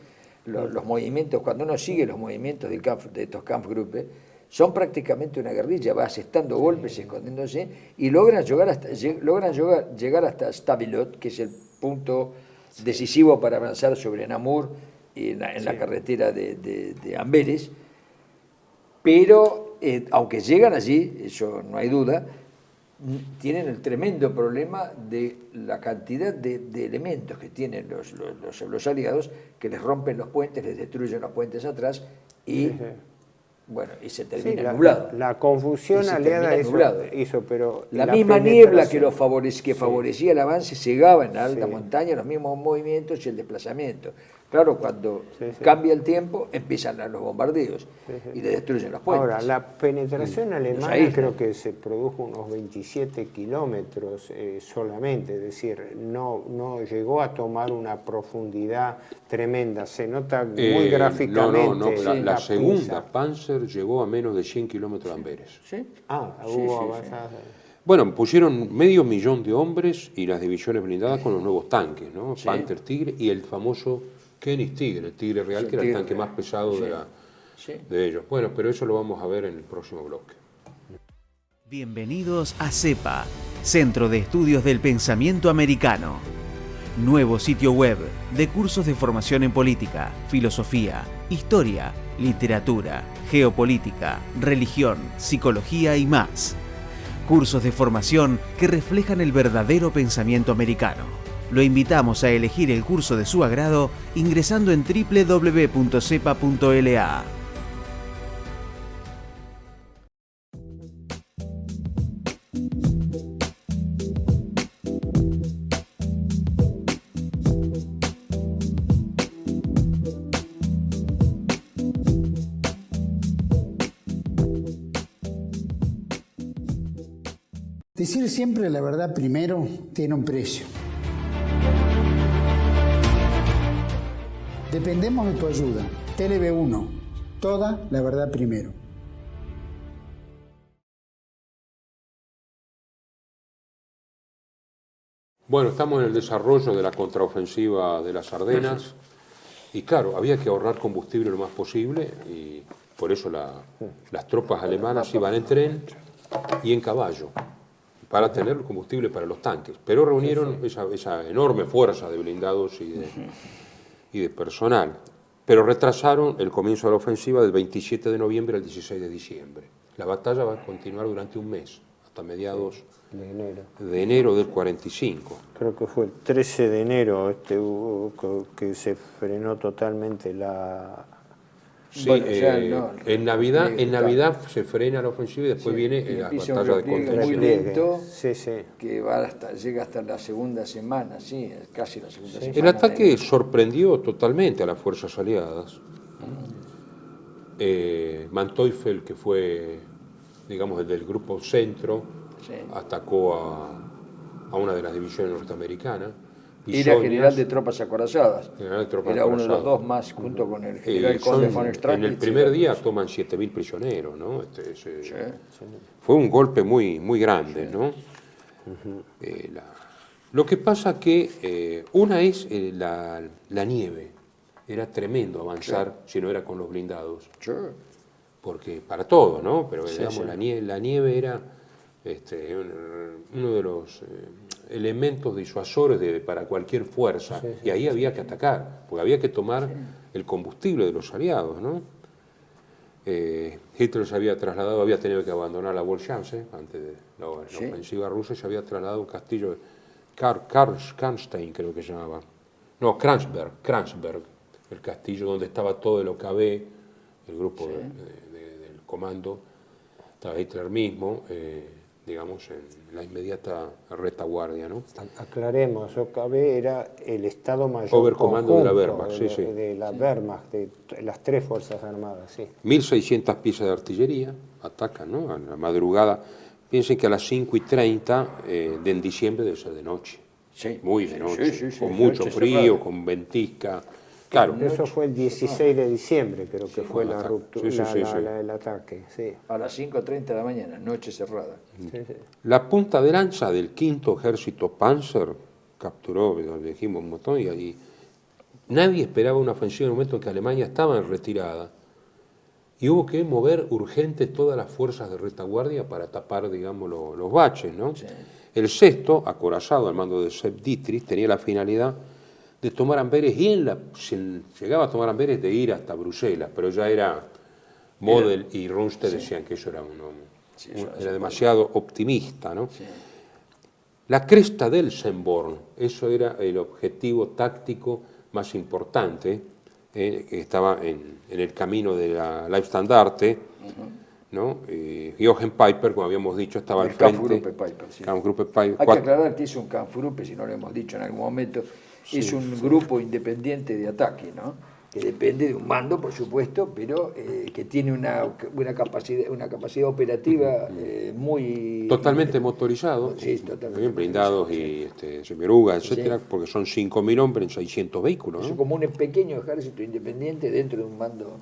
Los movimientos, cuando uno sigue los movimientos de estos Kampfgruppe, son prácticamente una guerrilla, va asestando golpes, escondiéndose, y logran llegar hasta Stavelot, que es el punto decisivo para avanzar sobre Namur y en la carretera de Amberes. Pero, aunque llegan allí, eso no hay duda, tienen el tremendo problema de la cantidad de elementos que tienen los aliados, que les rompen los puentes, les destruyen los puentes atrás y... Bueno, y se termina nublado. La confusión aliada hizo, pero... La misma niebla que favorecía el avance cegaba en la alta montaña los mismos movimientos y el desplazamiento. Claro, cuando cambia el tiempo, empiezan los bombardeos y le destruyen los puentes. Ahora, la penetración alemana creo que se produjo unos 27 kilómetros solamente, es decir, no llegó a tomar una profundidad tremenda. Se nota muy gráficamente. La segunda Panzer llegó a menos de 100 kilómetros de Amberes. ¿Sí? Hubo avanzadas. Bueno, pusieron 500.000 de hombres y las divisiones blindadas con los nuevos tanques, ¿no? Panther Tigre y el famoso König Tigre, el Tigre Real, que era el tanque más pesado de ellos. Bueno, pero eso lo vamos a ver en el próximo bloque. Bienvenidos a CEPA, Centro de Estudios del Pensamiento Americano. Nuevo sitio web de cursos de formación en política, filosofía, historia, literatura, geopolítica, religión, psicología y más. Cursos de formación que reflejan el verdadero pensamiento americano. Lo invitamos a elegir el curso de su agrado ingresando en www.cepa.la. Decir siempre la verdad primero tiene un precio. Dependemos de tu ayuda. TLB1, toda la verdad primero. Bueno, estamos en el desarrollo de la contraofensiva de las Ardenas y claro, había que ahorrar combustible lo más posible y por eso las tropas alemanas iban en tren y en caballo para tener combustible para los tanques, pero reunieron esa enorme fuerza de blindados y de personal, pero retrasaron el comienzo de la ofensiva del 27 de noviembre al 16 de diciembre. La batalla va a continuar durante un mes, hasta mediados de enero del 45. Creo que fue el 13 de enero que se frenó totalmente la... Sí, bueno, en Navidad se frena la ofensiva y después viene la batalla de Contra. Muy lento, que llega hasta la segunda semana, casi la segunda semana. El ataque sorprendió totalmente a las fuerzas aliadas. Manteuffel, que fue, digamos, desde el grupo centro, atacó a una de las divisiones norteamericanas. Era general de tropas acorazadas. Era uno de los dos más, junto con el general Conde von Strachwitz. En el primer día toman 7.000 prisioneros, ¿no? Fue un golpe muy, muy grande, ¿no? Lo que pasa que una es la nieve. Era tremendo avanzar si no era con los blindados. Porque para todo, ¿no? Pero digamos, la nieve era uno de los elementos disuasores para cualquier fuerza, y ahí había que atacar, porque había que tomar el combustible de los aliados, ¿no? Hitler se había trasladado, había tenido que abandonar la Bolschance antes de la ofensiva rusa, y se había trasladado a un castillo de Karlstein, creo que se llamaba, no, Kranzberg, el castillo donde estaba todo el OKB, el grupo del comando, estaba Hitler mismo, digamos, en la inmediata retaguardia, ¿no? Aclaremos, OKB era el Estado Mayor Obercomando de la Wehrmacht, de la Wehrmacht, de las tres Fuerzas Armadas, 1.600 piezas de artillería atacan, ¿no? A la madrugada. Piensen que a las 5:30 de diciembre debe ser de noche, muy de noche, con mucho frío, con ventisca. Claro. Eso fue el 16 de diciembre, creo que fue la ruptura, el ataque. A las 5:30 de la mañana, noche cerrada. La punta de lanza del 5º Ejército Panzer capturó, lo dijimos un montón, y nadie esperaba una ofensiva en el momento en que Alemania estaba en retirada. Y hubo que mover urgente todas las fuerzas de retaguardia para tapar, digamos, los baches, ¿no? El 6º, acorazado al mando de Sepp Dietrich, tenía la finalidad de tomar Amberes, y si llegaba a tomar Amberes, de ir hasta Bruselas, pero ya era Model y Rundstedt decían que eso era era demasiado optimista, ¿no? La cresta del Semborn, eso era el objetivo táctico más importante, que estaba en el camino de la Leibstandarte, ¿no? Jochen Peiper, como habíamos dicho, estaba al frente. Hay que aclarar que es un Kampfgruppe, si no lo hemos dicho en algún momento. Es un grupo independiente de ataque, ¿no? Que depende de un mando, por supuesto, pero que tiene una capacidad operativa muy... Totalmente motorizado, totalmente blindados y semiorugas, etcétera, porque son 5.000 hombres en 600 vehículos, ¿no? Es como un pequeño ejército independiente dentro de un mando.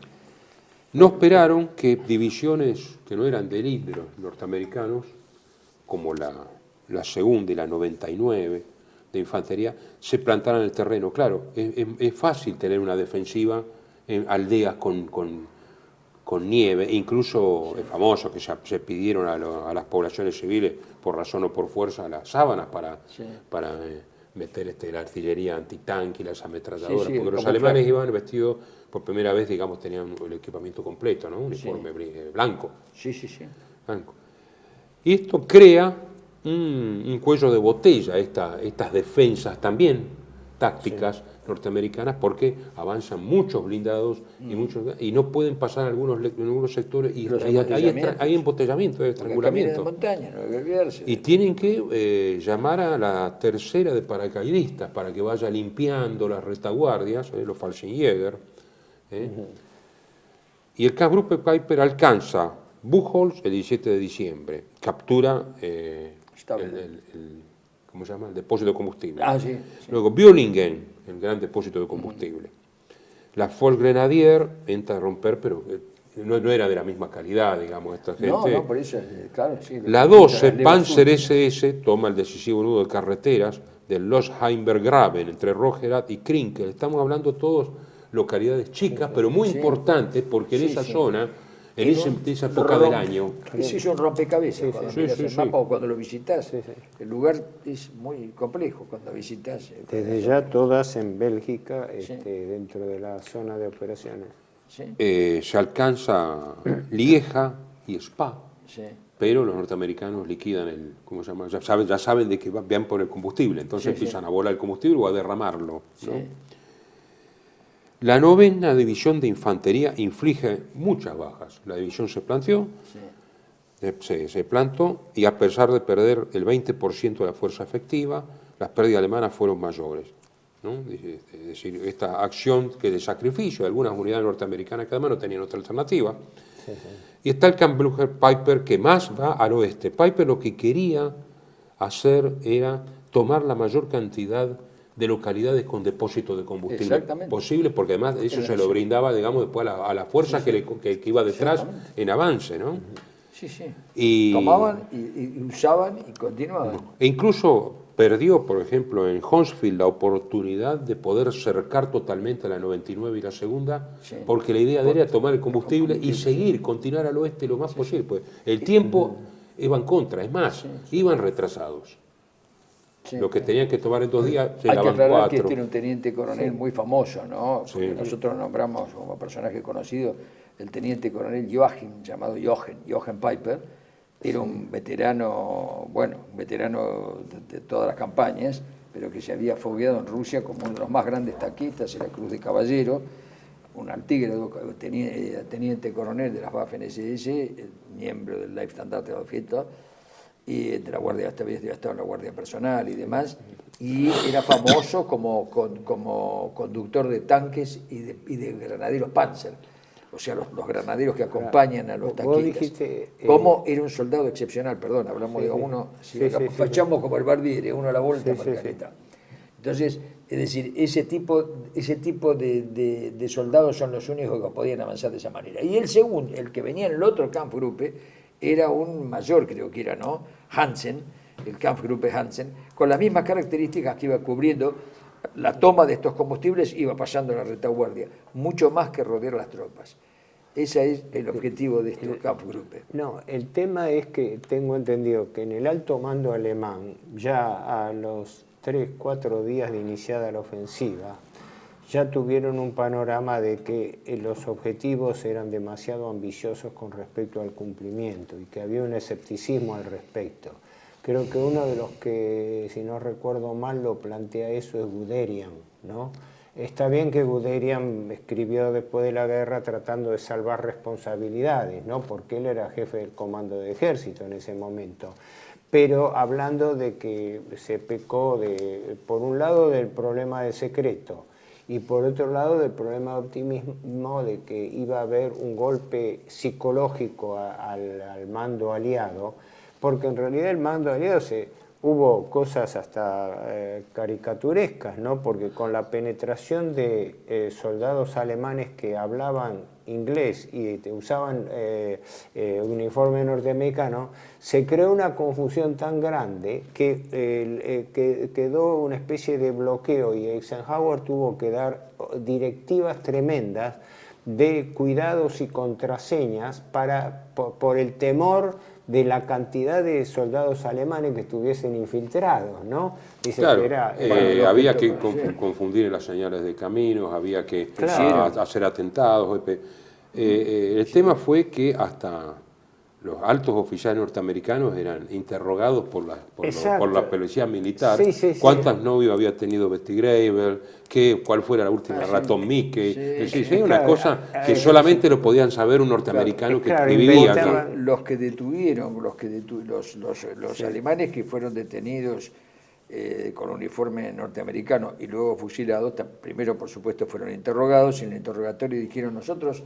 No esperaron que divisiones que no eran de élite, los norteamericanos, como la segunda y la 99 de infantería, se plantaran en el terreno. Claro, es fácil tener una defensiva en aldeas con nieve, incluso es famoso que se pidieron a las poblaciones civiles, por razón o por fuerza, las sábanas para meter la artillería antitanque y las ametralladoras, Sí, porque los alemanes iban vestidos, por primera vez, digamos, tenían el equipamiento completo, ¿no? Uniforme blanco. Sí. Blanco. Y esto crea un cuello de botella, estas defensas también tácticas norteamericanas, porque avanzan muchos blindados y no pueden pasar algunos sectores y hay embotellamiento, hay estrangulamiento. Montaña, no hay que olvidarse. Y tienen que llamar a la tercera de paracaidistas para que vaya limpiando las retaguardias, los Fallschirmjäger. Y el Kampfgruppe Peiper alcanza Buchholz el 17 de diciembre, captura ¿cómo se llama? El depósito de combustible. Sí. Luego Böllingen, el gran depósito de combustible. La Volksgrenadier entra a romper, pero no era de la misma calidad, digamos, esta gente. No, por eso, claro, sí. La 12, Panzer SS, toma el decisivo nudo de carreteras del Losheimbergraben, entre Rogerat y Krinkel. Estamos hablando todos localidades chicas, pero muy importantes, porque en esa zona, en esa época del año... Eso es un rompecabezas cuando miras el mapa o cuando lo visitas. El lugar es muy complejo cuando visitas. Desde ya todas en Bélgica, dentro de la zona de operaciones. Se alcanza Lieja y Spa, Sí. pero los norteamericanos liquidan ¿cómo se llama? Ya saben de que van por el combustible, entonces empiezan a volar el combustible o a derramarlo, ¿no? La 9ª División de Infantería inflige muchas bajas. La división se planteó, se plantó, y a pesar de perder el 20% de la fuerza efectiva, las pérdidas alemanas fueron mayores, ¿no? Es decir, esta acción que de sacrificio de algunas unidades norteamericanas que además no tenían otra alternativa. Y está el Kampfgruppe Peiper, que más va al oeste. Peiper lo que quería hacer era tomar la mayor cantidad de localidades con depósito de combustible posible, porque además eso se lo brindaba, digamos, después a la fuerza que iba detrás en avance, ¿no? Y tomaban y usaban y continuaban. E incluso perdió, por ejemplo, en Honsfield la oportunidad de poder cercar totalmente a la 99 y la segunda, porque la idea de él era tomar el combustible y continuar al oeste lo más posible. Pues el tiempo iba en contra, es más, iban retrasados. Lo que tenían que tomar en 2 días, Hay que aclarar que este era un teniente coronel muy famoso, ¿no? Porque nosotros nombramos como personaje conocido el teniente coronel Joachim, llamado Jochen Peiper. Era un veterano, de todas las campañas, pero que se había fogueado en Rusia como uno de los más grandes taquistas en la Cruz de Caballero, un altígrado teniente coronel de las Waffen-SS, miembro del Leibstandarte der Fiesta, y de la Guardia, hasta había estado en la Guardia Personal y demás, y era famoso como conductor de tanques y de granaderos Panzer, o sea, los granaderos que acompañan a los taquistas. Como era un soldado excepcional, perdón, hablamos de uno, fachamos como el Barbieri, uno a la vuelta, Margareta. Entonces, es decir, ese tipo de soldados son los únicos que podían avanzar de esa manera. Y el segundo, el que venía en el otro Kampfgruppe, era un mayor, creo que era, ¿no? Hansen, el Kampfgruppe Hansen, con las mismas características que iba cubriendo la toma de estos combustibles, iba pasando la retaguardia, mucho más que rodear las tropas. Ese es el objetivo de estos Kampfgruppe. No, el tema es que tengo entendido que en el alto mando alemán, ya a los 3-4 días de iniciada la ofensiva, ya tuvieron un panorama de que los objetivos eran demasiado ambiciosos con respecto al cumplimiento y que había un escepticismo al respecto. Creo que uno de los que, si no recuerdo mal, lo plantea eso es Guderian, ¿no? Está bien que Guderian escribió después de la guerra tratando de salvar responsabilidades, ¿no? Porque él era jefe del comando de ejército en ese momento. Pero hablando de que se pecó, por un lado, del problema de secreto, y por otro lado del problema de optimismo de que iba a haber un golpe psicológico al mando aliado, porque en realidad el mando aliado hubo cosas hasta caricaturescas, ¿no? Porque con la penetración de soldados alemanes que hablaban inglés y usaban uniforme norteamericano, se creó una confusión tan grande que quedó una especie de bloqueo y Eisenhower tuvo que dar directivas tremendas de cuidados y contraseñas por el temor de la cantidad de soldados alemanes que estuviesen infiltrados, ¿no? Dice claro, que había que confundir las señales de caminos, había que hacer atentados. El tema fue que hasta los altos oficiales norteamericanos eran interrogados por la policía militar. ¿Cuántas novias había tenido Betty Grable? ¿Cuál fue la última Raton Mickey? Es una cosa que solamente lo podían saber un norteamericano que vivía. Los que detuvieron, los alemanes que fueron detenidos con uniforme norteamericano y luego fusilados, primero por supuesto fueron interrogados y en el interrogatorio dijeron: nosotros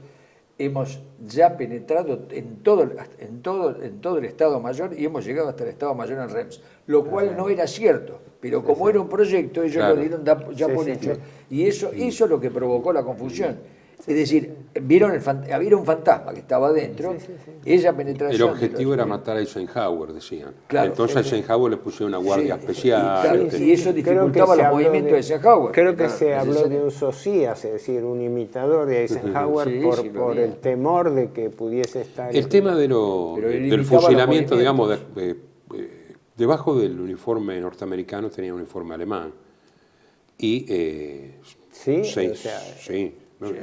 hemos ya penetrado en todo el Estado Mayor y hemos llegado hasta el Estado Mayor en Reims, lo cual no era cierto, pero como era un proyecto, ellos lo dieron ya por hecho. Y eso es lo que provocó la confusión. Es decir, había un fantasma que estaba adentro, esa penetración... El objetivo era matar a Eisenhower, decían. Claro, entonces a Eisenhower le pusieron una guardia especial. Y eso dificultaba los movimientos de Eisenhower. Creo que se habló de un socias, es decir, un imitador de Eisenhower por el temor de que pudiese estar... El tema del fusilamiento, digamos, debajo del uniforme norteamericano tenía un uniforme alemán. Y...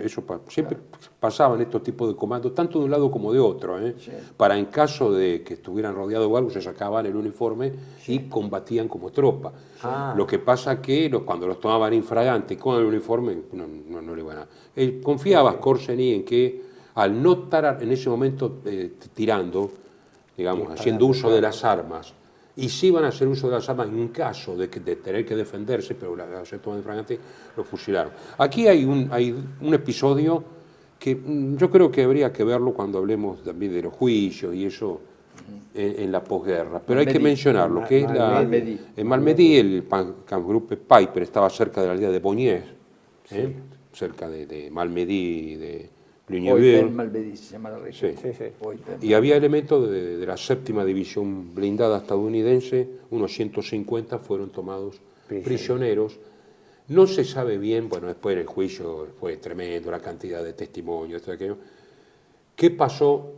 Eso siempre pasaban estos tipos de comandos, tanto de un lado como de otro, para en caso de que estuvieran rodeados o algo, se sacaban el uniforme y combatían como tropa. Lo que pasa que cuando los tomaban infraganti con el uniforme, no le iban a... Confiaba Skorzeny en que al no estar en ese momento tirando, digamos, haciendo uso de las armas, y sí iban a hacer uso de las armas en caso de tener que defenderse, pero la toma de infragante lo fusilaron. Aquí hay un episodio que yo creo que habría que verlo cuando hablemos también de los juicios y eso en la posguerra, pero hay que mencionarlo, que es en Malmedy el Kampfgruppe Peiper estaba cerca de la aldea de Bonnier, cerca de Malmedy, de Malmedy se llama la región. Y había elementos de la 7ª División Blindada estadounidense, unos 150 fueron tomados prisioneros. No se sabe bien, bueno, después en el juicio fue tremendo, la cantidad de testimonios, esto y aquello. ¿Qué pasó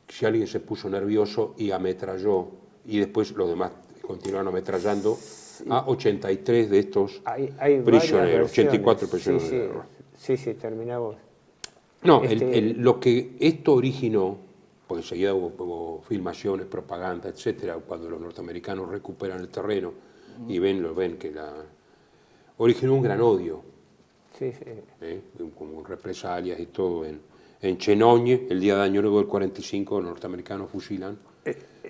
si alguien se puso nervioso y ametralló y después los demás continuaron ametrallando a 83 de estos prisioneros, 84 prisioneros de guerra? Sí, terminamos. No, lo que esto originó, porque enseguida hubo filmaciones, propaganda, etcétera, cuando los norteamericanos recuperan el terreno y ven que originó un gran odio, como represalias y todo. En Chenogne, el día de Año Nuevo del 45, los norteamericanos fusilan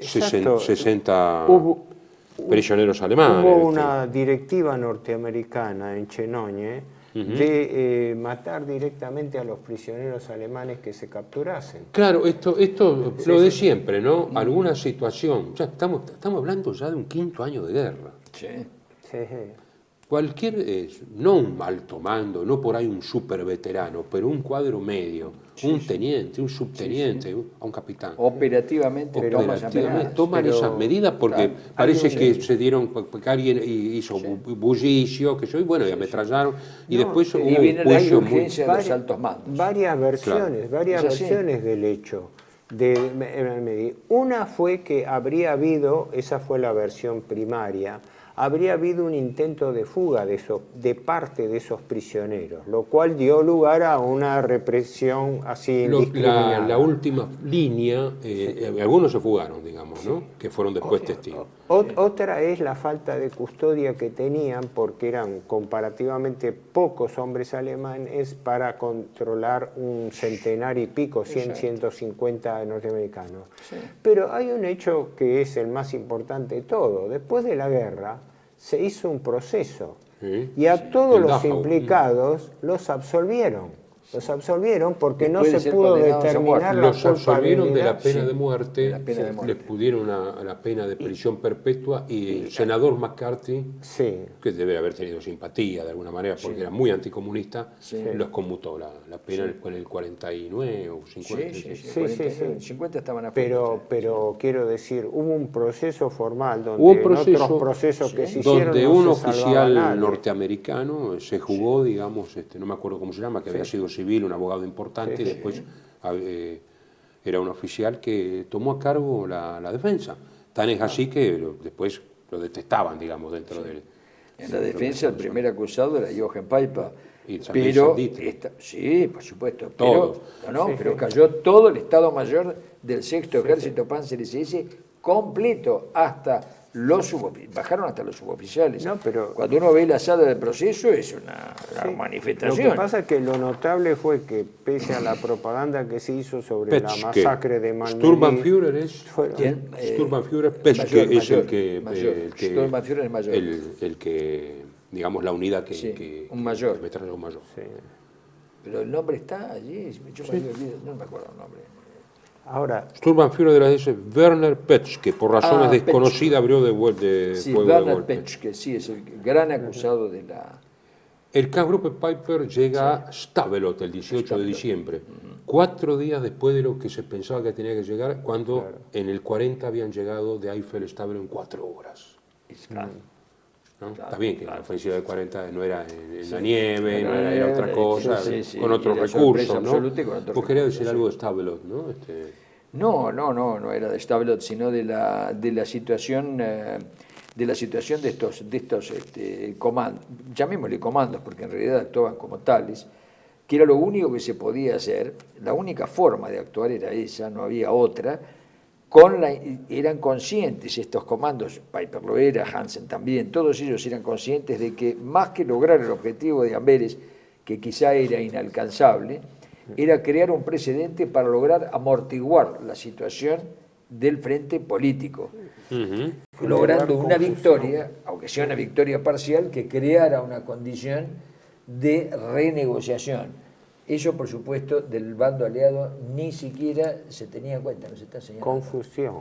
60 prisioneros alemanes. Hubo una directiva norteamericana en Chenogne de matar directamente a los prisioneros alemanes que se capturasen. Claro, esto lo de siempre, ¿no? Alguna situación, ya estamos hablando ya de un 5.º año de guerra. Cualquier, no un alto mando, no por ahí un super veterano, pero un cuadro medio, un teniente, un subteniente, un capitán. Operativamente toman esas medidas porque parece que se dieron, que alguien hizo bullicio, que yo, y ametrallaron, y después hubo un juicio muy... de los altos mandos. Varias versiones del hecho. Una fue que habría habido, esa fue la versión primaria, habría habido un intento de fuga de parte de esos prisioneros, lo cual dio lugar a una represión así indiscriminada. La última línea, algunos se fugaron, digamos, ¿no? Que fueron después testigos. Otra es la falta de custodia que tenían, porque eran comparativamente pocos hombres alemanes para controlar un centenar y pico, 100, 150 norteamericanos. Pero hay un hecho que es el más importante de todo. Después de la guerra se hizo un proceso y a todos los implicados los absolvieron. Los absolvieron porque no se pudo determinar la culpabilidad. Los absolvieron de la pena de muerte, les pudieron la pena de prisión perpetua y el senador McCarthy, que debe haber tenido simpatía de alguna manera porque era muy anticomunista, los conmutó la pena en el 49 o 50. 50 estaban a punto. Pero quiero decir, hubo un proceso formal donde otros procesos que se hicieron donde un oficial norteamericano se jugó, digamos, no me acuerdo cómo se llama, que había sido civil, un abogado importante, y después era un oficial que tomó a cargo la defensa. Tan es así que después lo detestaban, digamos, dentro del... En la defensa el primer acusado era Jochen Peiper. Y también Pero Sandite. sí, por supuesto. Todos. Pero cayó todo el Estado Mayor del Sexto Ejército Panzer SS completo, hasta bajaron hasta los suboficiales. No, pero, cuando uno ve la sala del proceso es una manifestación. Lo que pasa es que lo notable fue que, pese a la propaganda que se hizo sobre la masacre de Malmedy... Sturmbannführer es... ¿Quién? Sturmbannführer Peschke es el que... Sturmbannführer es mayor. El que, digamos, la unidad que un mayor. Que un mayor. Sí. Pero el nombre está allí, yo me olvido, no me acuerdo el nombre. Ahora, Sturmbannführer de la SS, Werner Peschke, por razones desconocidas abrió de fuego de Werner golpe. Peschke, sí, es el gran acusado de la... El K-Gruppe Peiper llega a Stavelot el 18 de diciembre, 4 días después de lo que se pensaba que tenía que llegar, cuando en el 40 habían llegado de Eifel a Stavelot en 4 horas. ¿No? Está bien que la ofensiva de 40 no era en la nieve, era otra cosa, con otros recursos, ¿no? Vos querías decir algo de Stavelot, ¿no? No era de Stavelot, sino de la situación de estos comandos, llamémosle comandos, porque en realidad actuaban como tales, que era lo único que se podía hacer, la única forma de actuar era esa, no había otra. Eran conscientes estos comandos, Peiper lo era, Hansen también, todos ellos eran conscientes de que más que lograr el objetivo de Amberes, que quizá era inalcanzable, era crear un precedente para lograr amortiguar la situación del frente político, logrando una victoria, aunque sea una victoria parcial, que creara una condición de renegociación. Eso, por supuesto, del bando aliado ni siquiera se tenía en cuenta, no se está señalando. Confusión.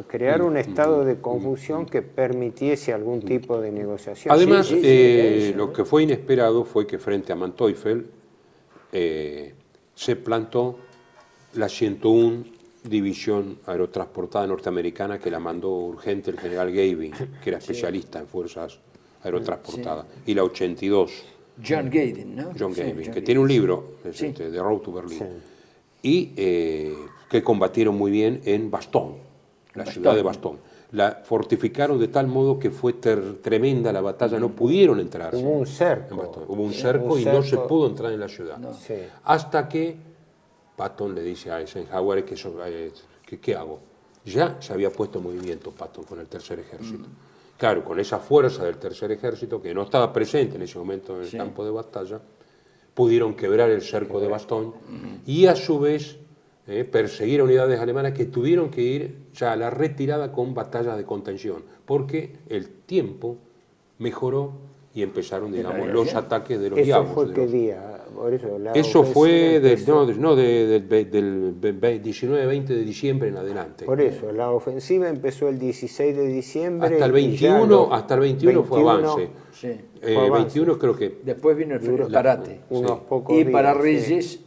Crear un estado de confusión que permitiese algún tipo de negociación. Además, lo que fue inesperado fue que frente a Manteuffel se plantó la 101 División Aerotransportada Norteamericana, que la mandó urgente el general Gavin, que era especialista en fuerzas aerotransportadas, y la 82. John Gavin, ¿no? John Gavin, que tiene un libro, de Road to Berlin, y que combatieron muy bien en Bastogne, la ciudad de Bastogne. La fortificaron de tal modo que fue tremenda la batalla, no pudieron entrar. Hubo un cerco. Hubo un cerco y no se pudo entrar en la ciudad. No. Hasta que Patton le dice a Eisenhower ¿qué hago? Ya se había puesto en movimiento Patton con el Tercer Ejército. Claro, con esa fuerza del Tercer Ejército, que no estaba presente en ese momento en el campo de batalla, pudieron quebrar el cerco de Bastogne y a su vez perseguir a unidades alemanas que tuvieron que ir ya a la retirada con batallas de contención, porque el tiempo mejoró y empezaron, digamos, los ataques de los ¿Eso diablos. fue qué día? Por eso fue del 19-20 de diciembre en adelante. Por eso, la ofensiva empezó el 16 de diciembre. Hasta el 21, fue avance. Sí. 21 creo que... Después vino el parate. Unos pocos y días, para Reyes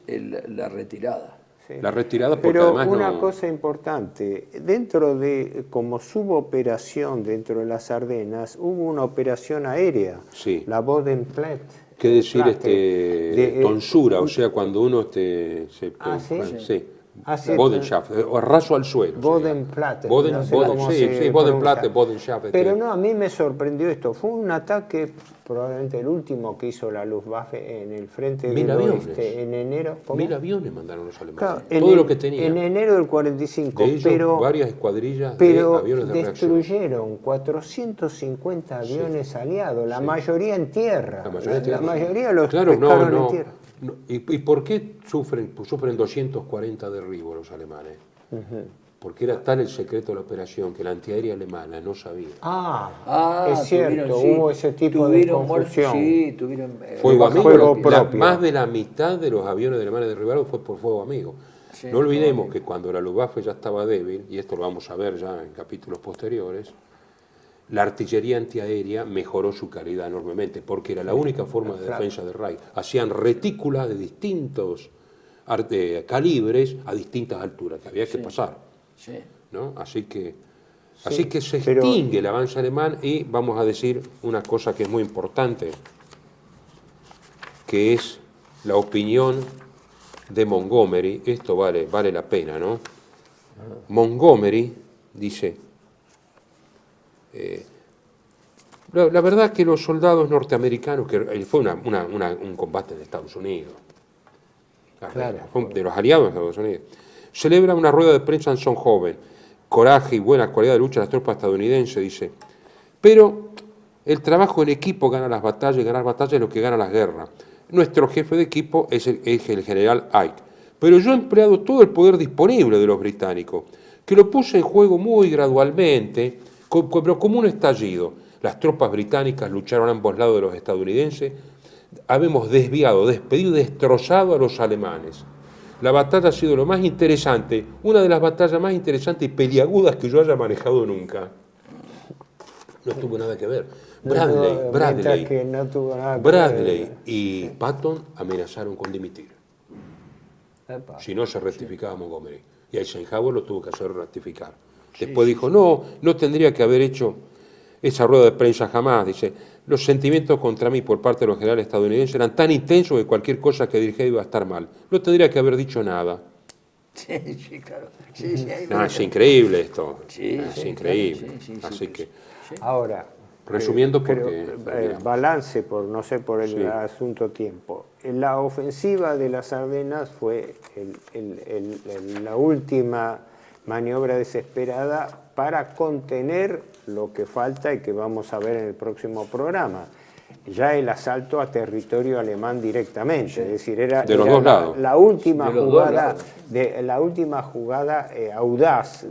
la retirada. Sí. La retirada porque Pero además una cosa importante, dentro de, como suboperación dentro de las Ardenas, hubo una operación aérea, la Bodenplatte. ¿Qué decir tonsura? O sea, cuando uno Bodenschaft, o raso al suelo. Bodenplatte. Bodenschaft. Pero no, a mí me sorprendió esto. Fue un ataque, probablemente el último que hizo la Luftwaffe en el frente del oeste en enero. 1000 aviones mandaron los alemanes. Claro, todo lo que tenían. En enero del 45. De ellos, pero varias escuadrillas de aviones de reacción. Destruyeron 450 aviones aliados, la mayoría en tierra. La mayoría los pescaron en tierra. ¿Y por qué sufren 240 derribos los alemanes? Porque era tal el secreto de la operación que la antiaérea alemana no sabía. Es cierto, hubo ese tipo de confusión. Fuego amigo. Más de la mitad de los aviones alemanes derribados fue por fuego amigo. No olvidemos que cuando la Luftwaffe ya estaba débil, y esto lo vamos a ver ya en capítulos posteriores, la artillería antiaérea mejoró su calidad enormemente, porque era la única forma de defensa del Reich. Hacían retículas de distintos calibres a distintas alturas, que había que pasar. ¿No? Así que se extingue el avance alemán y vamos a decir una cosa que es muy importante, que es la opinión de Montgomery, esto vale la pena, ¿no? Montgomery dice, la verdad que los soldados norteamericanos, que fue un combate en Estados Unidos, Claro. de los aliados de Estados Unidos, celebra una rueda de prensa en Son Joven, coraje y buena cualidad de lucha de las tropas estadounidenses, dice, pero el trabajo en equipo gana las batallas, y ganar batallas es lo que gana las guerras. Nuestro jefe de equipo es el general Ike, pero yo he empleado todo el poder disponible de los británicos, que lo puse en juego muy gradualmente, pero como un estallido. Las tropas británicas lucharon a ambos lados de los estadounidenses, habemos desviado, despedido y destrozado a los alemanes. La batalla ha sido lo más interesante, una de las batallas más interesantes y peliagudas que yo haya manejado nunca. No tuvo nada que ver. Bradley y Patton amenazaron con dimitir. Si no se rectificaba Montgomery. Y Eisenhower lo tuvo que hacer rectificar. Después dijo, no tendría que haber hecho esa rueda de prensa jamás. Dice, los sentimientos contra mí por parte de los generales estadounidenses eran tan intensos que cualquier cosa que dirigía iba a estar mal. No tendría que haber dicho nada. Sí, claro. Es increíble esto. Es increíble. Así que, ahora, resumiendo, porque balance por el asunto tiempo. La ofensiva de las Ardenas fue la última maniobra desesperada para contener lo que falta y que vamos a ver en el próximo programa. Ya el asalto a territorio alemán directamente, es decir, era de los dos lados. La última jugada audaz,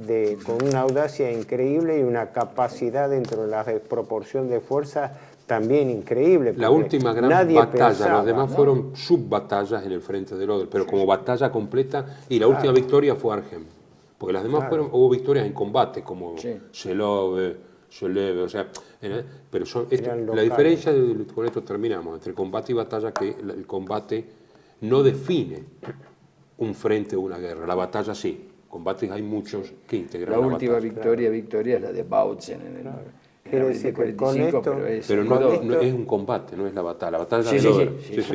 con una audacia increíble y una capacidad dentro de la desproporción de fuerza también increíble. La última gran batalla, los demás fueron subbatallas en el frente del Oder, pero como batalla completa, y la última victoria fue Arnhem, porque las demás hubo victorias en combate, como Seelow, o sea, pero la diferencia, con esto terminamos, entre combate y batalla, que el combate no define un frente o una guerra, la batalla sí, combates hay muchos que integran la última batalla. victoria es la de Bautzen en el Quiere decir que con esto, pero no es un combate, no es la batalla. La batalla es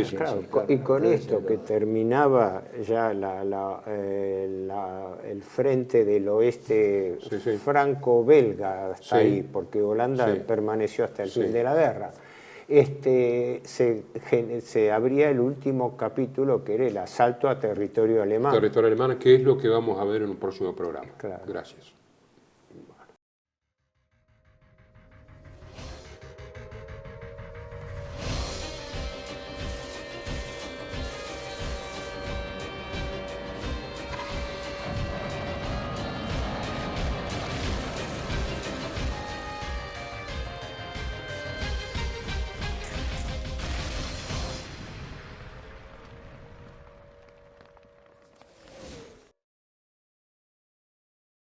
claro, y con esto que terminaba ya el frente del oeste franco-belga hasta ahí, porque Holanda permaneció hasta el fin de la guerra. Se abría el último capítulo, que era el asalto a territorio alemán. Territorio alemán, que es lo que vamos a ver en un próximo programa. Claro. Gracias.